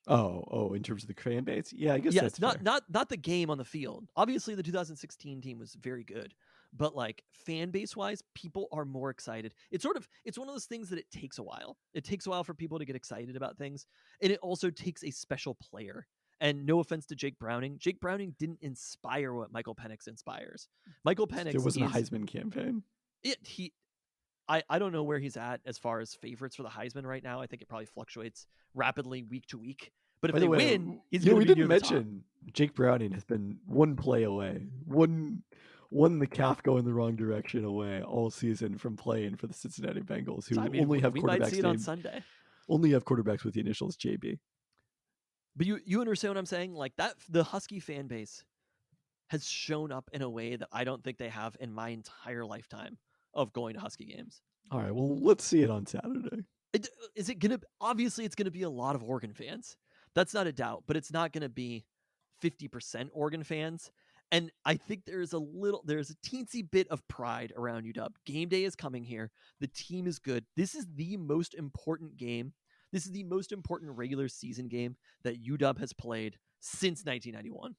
[SPEAKER 2] Oh, in terms of the fan base? Yeah, I guess
[SPEAKER 3] yes,
[SPEAKER 2] that's fair.
[SPEAKER 3] not the game on the field. Obviously, the 2016 team was very good, but like fan base wise, people are more excited. It's one of those things that it takes a while. It takes a while for people to get excited about things, and it also takes a special player. And no offense to Jake Browning didn't inspire what Michael Penix inspires. Michael Penix,
[SPEAKER 2] there wasn't a Heisman campaign.
[SPEAKER 3] I don't know where he's at as far as favorites for the Heisman right now. I think it probably fluctuates rapidly week to week. But if they win, he's going to be near the top. We didn't mention
[SPEAKER 2] Jake Browning has been one play away, one the calf going the wrong direction away all season from playing for the Cincinnati Bengals, who only have
[SPEAKER 3] we
[SPEAKER 2] quarterbacks.
[SPEAKER 3] Might see it on Sunday.
[SPEAKER 2] Only have quarterbacks with the initials JB.
[SPEAKER 3] But you understand what I'm saying? Like that, the Husky fan base has shown up in a way that I don't think they have in my entire lifetime of going to Husky games.
[SPEAKER 2] All right, well, let's see it on Saturday.
[SPEAKER 3] Is it gonna? Obviously, it's gonna be a lot of Oregon fans. That's not a doubt, but it's not gonna be 50% Oregon fans. And I think there's a teensy bit of pride around UW. Game day is coming here. The team is good. This is the most important game. This is the most important regular season game that UW has played since 1991.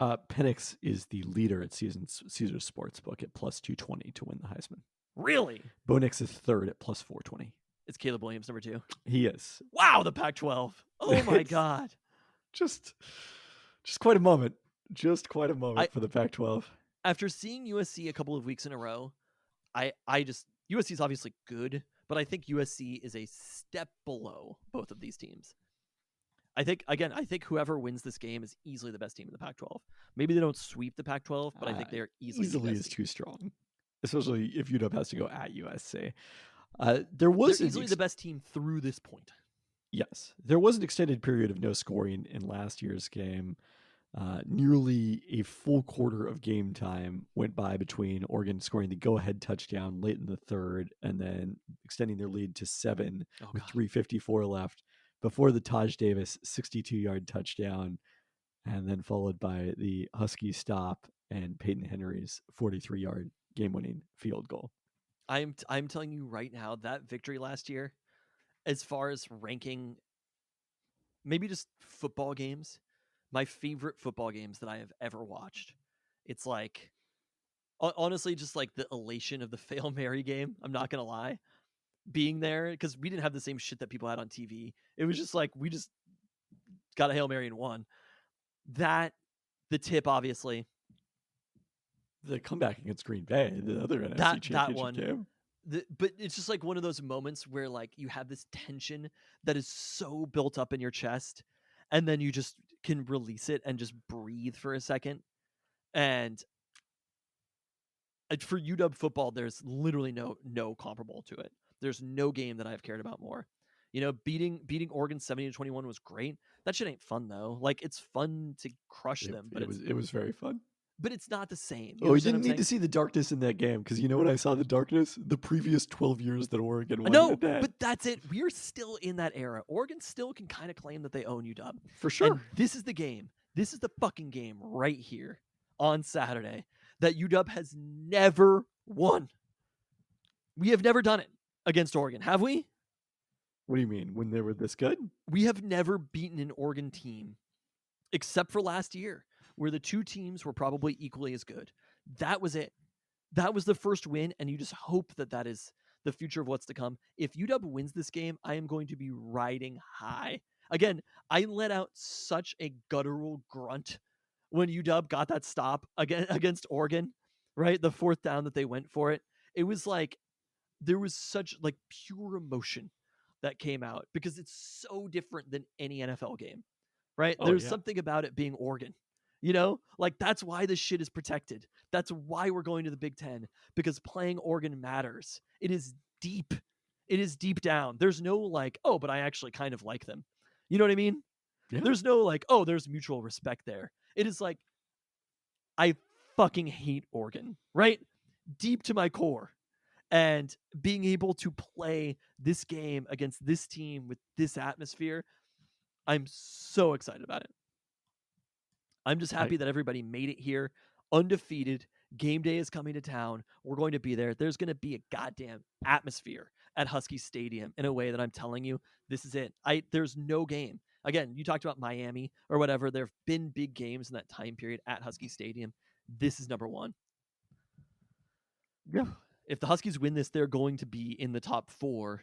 [SPEAKER 2] Penix is the leader at Caesars Sportsbook at plus 220 to win the Heisman.
[SPEAKER 3] Really?
[SPEAKER 2] Bo Nix is third at plus 420.
[SPEAKER 3] Is Caleb Williams number 2?
[SPEAKER 2] He is.
[SPEAKER 3] Wow, the Pac-12. Oh my God.
[SPEAKER 2] Just quite a moment. Just quite a moment for the Pac-12.
[SPEAKER 3] After seeing USC a couple of weeks in a row, USC is obviously good, but I think USC is a step below both of these teams. I think whoever wins this game is easily the best team in the Pac-12. Maybe they don't sweep the Pac-12, but I think they're easily
[SPEAKER 2] is too strong, especially if UW has to go at USC. They're
[SPEAKER 3] easily the best team through this point.
[SPEAKER 2] Yes, there was an extended period of no scoring in last year's game. Nearly a full quarter of game time went by between Oregon scoring the go-ahead touchdown late in the third and then extending their lead to 7
[SPEAKER 3] Oh
[SPEAKER 2] with
[SPEAKER 3] God.
[SPEAKER 2] 3:54 left before the Taj Davis 62-yard touchdown, and then followed by the Husky stop and Peyton Henry's 43-yard game-winning field goal.
[SPEAKER 3] I'm telling you right now, that victory last year, as far as ranking maybe just football games, my favorite football games that I have ever watched. It's like honestly just like the elation of the Fail Mary game. I'm not gonna lie, being there because we didn't have the same shit that people had on TV. It was just like we just got a Hail Mary and won. That the tip obviously
[SPEAKER 2] The comeback against Green Bay, the other NFC
[SPEAKER 3] that
[SPEAKER 2] Championship
[SPEAKER 3] one.
[SPEAKER 2] game.
[SPEAKER 3] But it's just like one of those moments where like you have this tension that is so built up in your chest, and then you just can release it and just breathe for a second. And for UW football, there's literally no comparable to it. There's no game that I've cared about more. You know, beating Oregon 70-21 was great. That shit ain't fun though. Like it's fun to crush them, but
[SPEAKER 2] It was very fun.
[SPEAKER 3] it's not the same. You
[SPEAKER 2] Oh, we
[SPEAKER 3] understand what
[SPEAKER 2] didn't
[SPEAKER 3] I'm
[SPEAKER 2] need
[SPEAKER 3] saying?
[SPEAKER 2] to see the darkness in that game because you know when I saw the darkness, the previous 12 years that Oregon won
[SPEAKER 3] No,
[SPEAKER 2] that
[SPEAKER 3] but that's it. We're still in that era. Oregon still can kind of claim that they own UW.
[SPEAKER 2] for sure.
[SPEAKER 3] And this is the game. This is the fucking game right here on Saturday that UW has never won. We have never done it against Oregon, have we?
[SPEAKER 2] What do you mean when they were this good?
[SPEAKER 3] We have never beaten an Oregon team except for last year, where the two teams were probably equally as good. That was it. That was the first win, and you just hope that that is the future of what's to come. If UW wins this game, I am going to be riding high. Again, I let out such a guttural grunt when UW got that stop against Oregon, right? The fourth down that they went for it. It was like there was such like pure emotion that came out because it's so different than any NFL game, right?
[SPEAKER 2] Oh
[SPEAKER 3] There's
[SPEAKER 2] yeah.
[SPEAKER 3] something about it being Oregon, you know, like that's why this shit is protected. That's why we're going to the Big Ten because playing Oregon matters. It is deep. It is deep down. There's no like, oh, but I actually kind of like them. You know what I mean?
[SPEAKER 2] Yeah.
[SPEAKER 3] There's no like, oh, there's mutual respect there. It is like, I fucking hate Oregon, right? Deep to my core. And being able to play this game against this team with this atmosphere, I'm so excited about it. I'm just happy that everybody made it here undefeated. Game day is coming to town. We're going to be there. There's going to be a goddamn atmosphere at Husky Stadium in a way that I'm telling you, this is it. There's no game. Again, you talked about Miami or whatever. There have been big games in that time period at Husky Stadium. This is number one.
[SPEAKER 2] Yeah.
[SPEAKER 3] If the Huskies win this, they're going to be in the top 4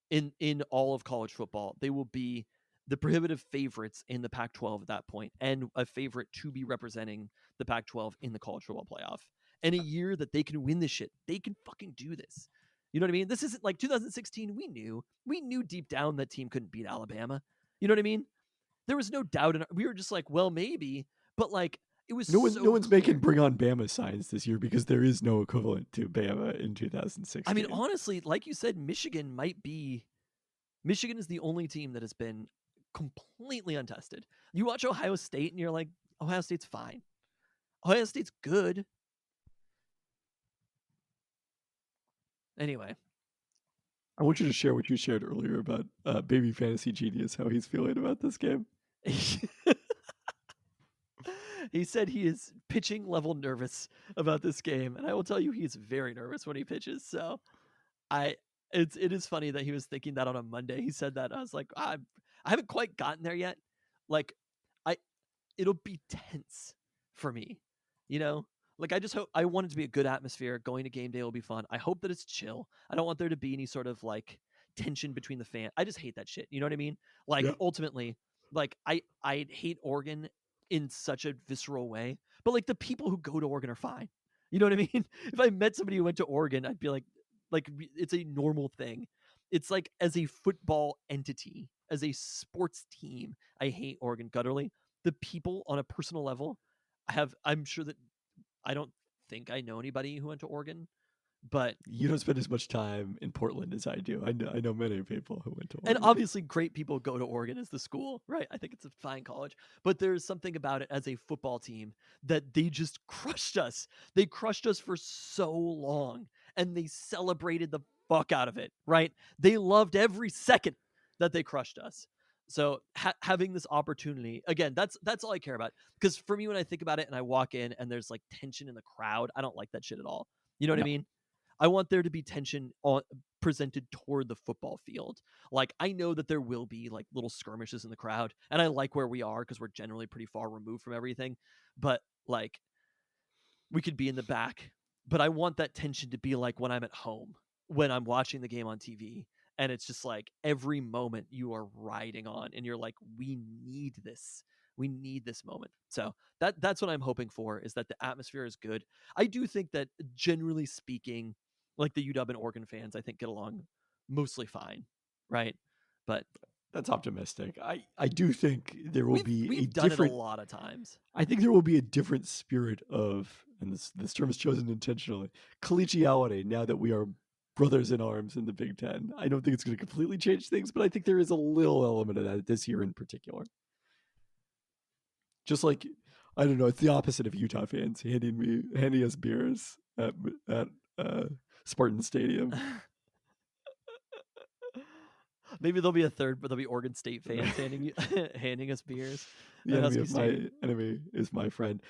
[SPEAKER 3] in all of college football. They will be the prohibitive favorites in the Pac-12 at that point, and a favorite to be representing the Pac-12 in the college football playoff. And a year that they can win this shit, they can fucking do this. You know what I mean? This isn't like 2016. We knew deep down that team couldn't beat Alabama. You know what I mean? There was no doubt we were just like, well, maybe, but like it was
[SPEAKER 2] No one's
[SPEAKER 3] clear.
[SPEAKER 2] making bring on Bama signs this year because there is no equivalent to Bama in 2016.
[SPEAKER 3] I mean, honestly, like you said, Michigan is the only team that has been completely untested. You watch Ohio State and you're like, Ohio State's fine. Ohio State's good. Anyway.
[SPEAKER 2] I want you to share what you shared earlier about Baby Fantasy Genius, how he's feeling about this game.
[SPEAKER 3] He said he is pitching level nervous about this game, and I will tell you he is very nervous when he pitches. So it is funny that he was thinking that on a Monday. He said that. I was like, I haven't quite gotten there yet. Like it'll be tense for me, you know? Like I just hope I want it to be a good atmosphere. Going to game day will be fun. I hope that it's chill. I don't want there to be any sort of like tension between the fan. I just hate that shit. You know what I mean? Like ultimately, like I hate Oregon in such a visceral way, but like the people who go to Oregon are fine. You know what I mean? If I met somebody who went to Oregon, I'd be like it's a normal thing. It's like as a football entity, as a sports team, I hate Oregon gutturally. The people on a personal level, I'm sure that I don't think I know anybody who went to Oregon, But
[SPEAKER 2] You don't spend as much time in Portland as I do. I know many people who went to
[SPEAKER 3] and
[SPEAKER 2] Oregon.
[SPEAKER 3] obviously great people go to Oregon as the school, right? I think it's a fine college, but there's something about it as a football team that they just crushed us. They crushed us for so long and they celebrated the fuck out of it, right? They loved every second that they crushed us. So having this opportunity again, that's all I care about. Because for me, when I think about it and I walk in and there's like tension in the crowd, I don't like that shit at all. You know what I
[SPEAKER 2] No.
[SPEAKER 3] mean? I want there to be tension presented toward the football field. Like I know that there will be like little skirmishes in the crowd, and I like where we are because we're generally pretty far removed from everything. But like we could be in the back, but I want that tension to be like when I'm at home, when I'm watching the game on TV, and it's just like every moment you are riding on, and you're like, we need this. We need this moment. So that's what I'm hoping for is that the atmosphere is good. I do think that generally speaking, like the UW and Oregon fans, I think get along mostly fine, right? But
[SPEAKER 2] That's optimistic. I do think there will be a
[SPEAKER 3] we've done
[SPEAKER 2] different.
[SPEAKER 3] it a lot of times.
[SPEAKER 2] I think there will be a different spirit of, and this term is chosen intentionally, collegiality. Now that we are brothers in arms in the Big Ten, I don't think it's going to completely change things, but I think there is a little element of that this year in particular. Just like, I don't know, it's the opposite of Utah fans handing us beers at Spartan Stadium.
[SPEAKER 3] Maybe there'll be a third, but there'll be Oregon State fans handing us beers.
[SPEAKER 2] The
[SPEAKER 3] at
[SPEAKER 2] enemy
[SPEAKER 3] Husky
[SPEAKER 2] of
[SPEAKER 3] Stadium.
[SPEAKER 2] my enemy is my friend.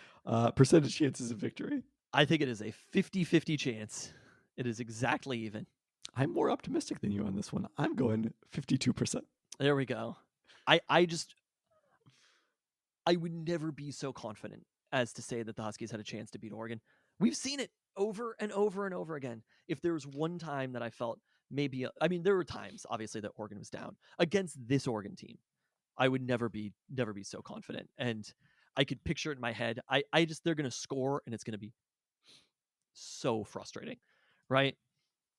[SPEAKER 2] Percentage chances of victory.
[SPEAKER 3] I think it is a 50-50 chance. It is exactly even.
[SPEAKER 2] I'm more optimistic than you on this one. I'm going 52%.
[SPEAKER 3] There we go. I would never be so confident as to say that the Huskies had a chance to beat Oregon. We've seen it over and over and over again. If there was one time that I felt maybe, I mean, there were times obviously that Oregon was down against this Oregon team. I would never be so confident, and I could picture it in my head. I just they're going to score, and it's going to be so frustrating, right?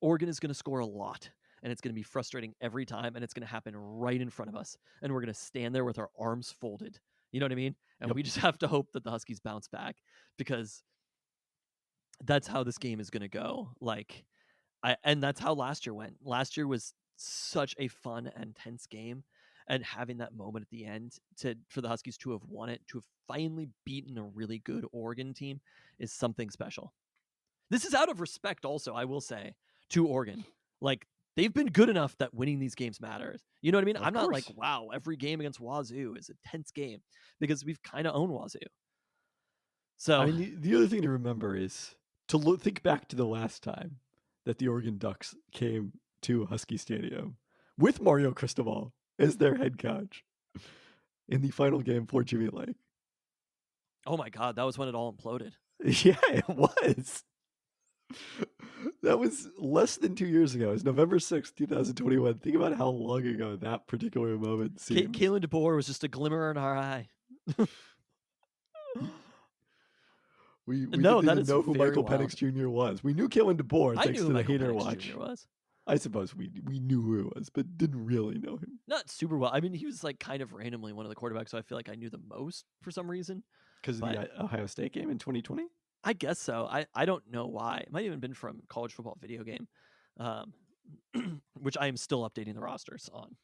[SPEAKER 3] Oregon is going to score a lot, and it's going to be frustrating every time, and it's going to happen right in front of us, and we're going to stand there with our arms folded. You know what I mean? And
[SPEAKER 2] Yep.
[SPEAKER 3] we just have to hope that the Huskies bounce back because that's how this game is going to go. And that's how last year went. Last year was such a fun and tense game, and having that moment at the end for the Huskies to have won it, to have finally beaten a really good Oregon team, is something special. This is out of respect, also, I will say, to Oregon. Like they've been good enough that winning these games matters. You know what I mean?
[SPEAKER 2] Of
[SPEAKER 3] I'm not
[SPEAKER 2] course.
[SPEAKER 3] like, wow, every game against Wazoo is a tense game because we've kind of owned Wazoo. So
[SPEAKER 2] I mean, the other thing to remember is to think back to the last time that the Oregon Ducks came to Husky Stadium with Mario Cristobal as their head coach in the final game for Jimmy Lake.
[SPEAKER 3] oh my God, that was when it all imploded.
[SPEAKER 2] Yeah, it was. That was less than 2 years ago. It was November 6th, 2021. Think about how long ago that particular moment seems.
[SPEAKER 3] Kalen DeBoer was just a glimmer in our eye.
[SPEAKER 2] We
[SPEAKER 3] No,
[SPEAKER 2] didn't
[SPEAKER 3] that
[SPEAKER 2] even
[SPEAKER 3] is
[SPEAKER 2] know who
[SPEAKER 3] very
[SPEAKER 2] Michael
[SPEAKER 3] wild.
[SPEAKER 2] Penix Jr. was. We knew Kalen DeBoer
[SPEAKER 3] I
[SPEAKER 2] thanks
[SPEAKER 3] knew
[SPEAKER 2] to the
[SPEAKER 3] Michael
[SPEAKER 2] Hater
[SPEAKER 3] Penix
[SPEAKER 2] Watch.
[SPEAKER 3] Jr. was.
[SPEAKER 2] I suppose we knew who it was, but didn't really know him.
[SPEAKER 3] Not super well. I mean, he was like kind of randomly one of the quarterbacks, so I feel like I knew the most for some reason.
[SPEAKER 2] Because of the Ohio State game in 2020?
[SPEAKER 3] I guess so. I don't know why. It might have even been from college football video game, which I am still updating the rosters on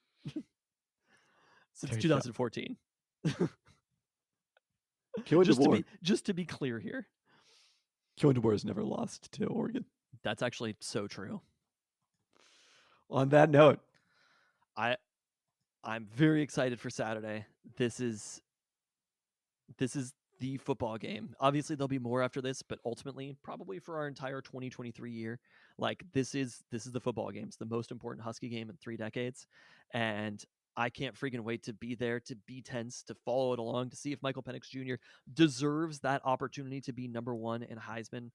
[SPEAKER 3] since
[SPEAKER 2] There you go.
[SPEAKER 3] 2014.
[SPEAKER 2] Kalen
[SPEAKER 3] just to be clear here,
[SPEAKER 2] DeBoer has never lost to Oregon.
[SPEAKER 3] that's actually so true.
[SPEAKER 2] On that note,
[SPEAKER 3] I'm very excited for Saturday. This is the football game. Obviously, there'll be more after this, but ultimately, probably for our entire 2023 year, like this is the football game. It's the most important Husky game in 3 decades, and I can't freaking wait to be there, to be tense, to follow it along, to see if Michael Penix Jr. deserves that opportunity to be number 1 in Heisman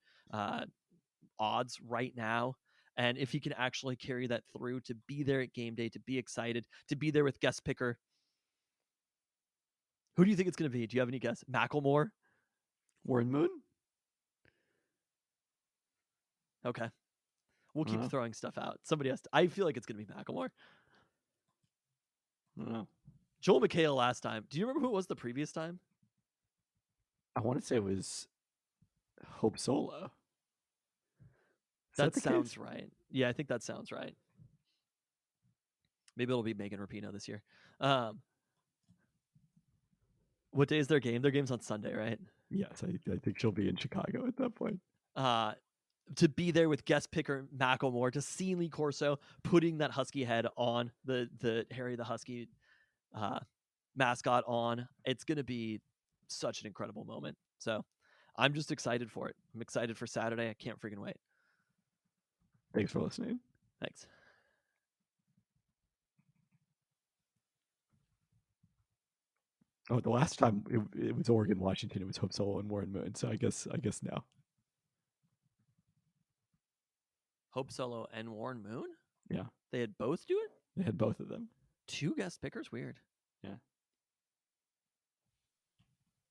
[SPEAKER 3] odds right now. And if he can actually carry that through, to be there at game day, to be excited, to be there with guest picker. Who do you think it's going to be? Do you have any guess? Macklemore?
[SPEAKER 2] Warren Moon?
[SPEAKER 3] Okay. We'll keep throwing stuff out. Somebody has to. I feel like it's going to be Macklemore.
[SPEAKER 2] I don't know.
[SPEAKER 3] Joel McHale last time. Do you remember who it was the previous time?
[SPEAKER 2] I want to say it was Hope Solo.
[SPEAKER 3] That
[SPEAKER 2] the
[SPEAKER 3] sounds
[SPEAKER 2] case?
[SPEAKER 3] right. Yeah, I think that sounds right. Maybe it'll be Megan Rapinoe this year. What day is their game? Their game's on Sunday, right?
[SPEAKER 2] Yes, I think she'll be in Chicago at that point.
[SPEAKER 3] To be there with guest picker Macklemore, to see Lee Corso putting that Husky head on the Harry the Husky mascot on, it's going to be such an incredible moment. So I'm just excited for it. I'm excited for Saturday. I can't freaking wait.
[SPEAKER 2] Thanks for listening.
[SPEAKER 3] Thanks.
[SPEAKER 2] Oh, the last time it was Oregon, Washington. It was Hope Solo and Warren Moon. So I guess now.
[SPEAKER 3] Hope Solo and Warren Moon?
[SPEAKER 2] Yeah.
[SPEAKER 3] They had both do it?
[SPEAKER 2] They had both of them.
[SPEAKER 3] 2 guest pickers? Weird.
[SPEAKER 2] Yeah.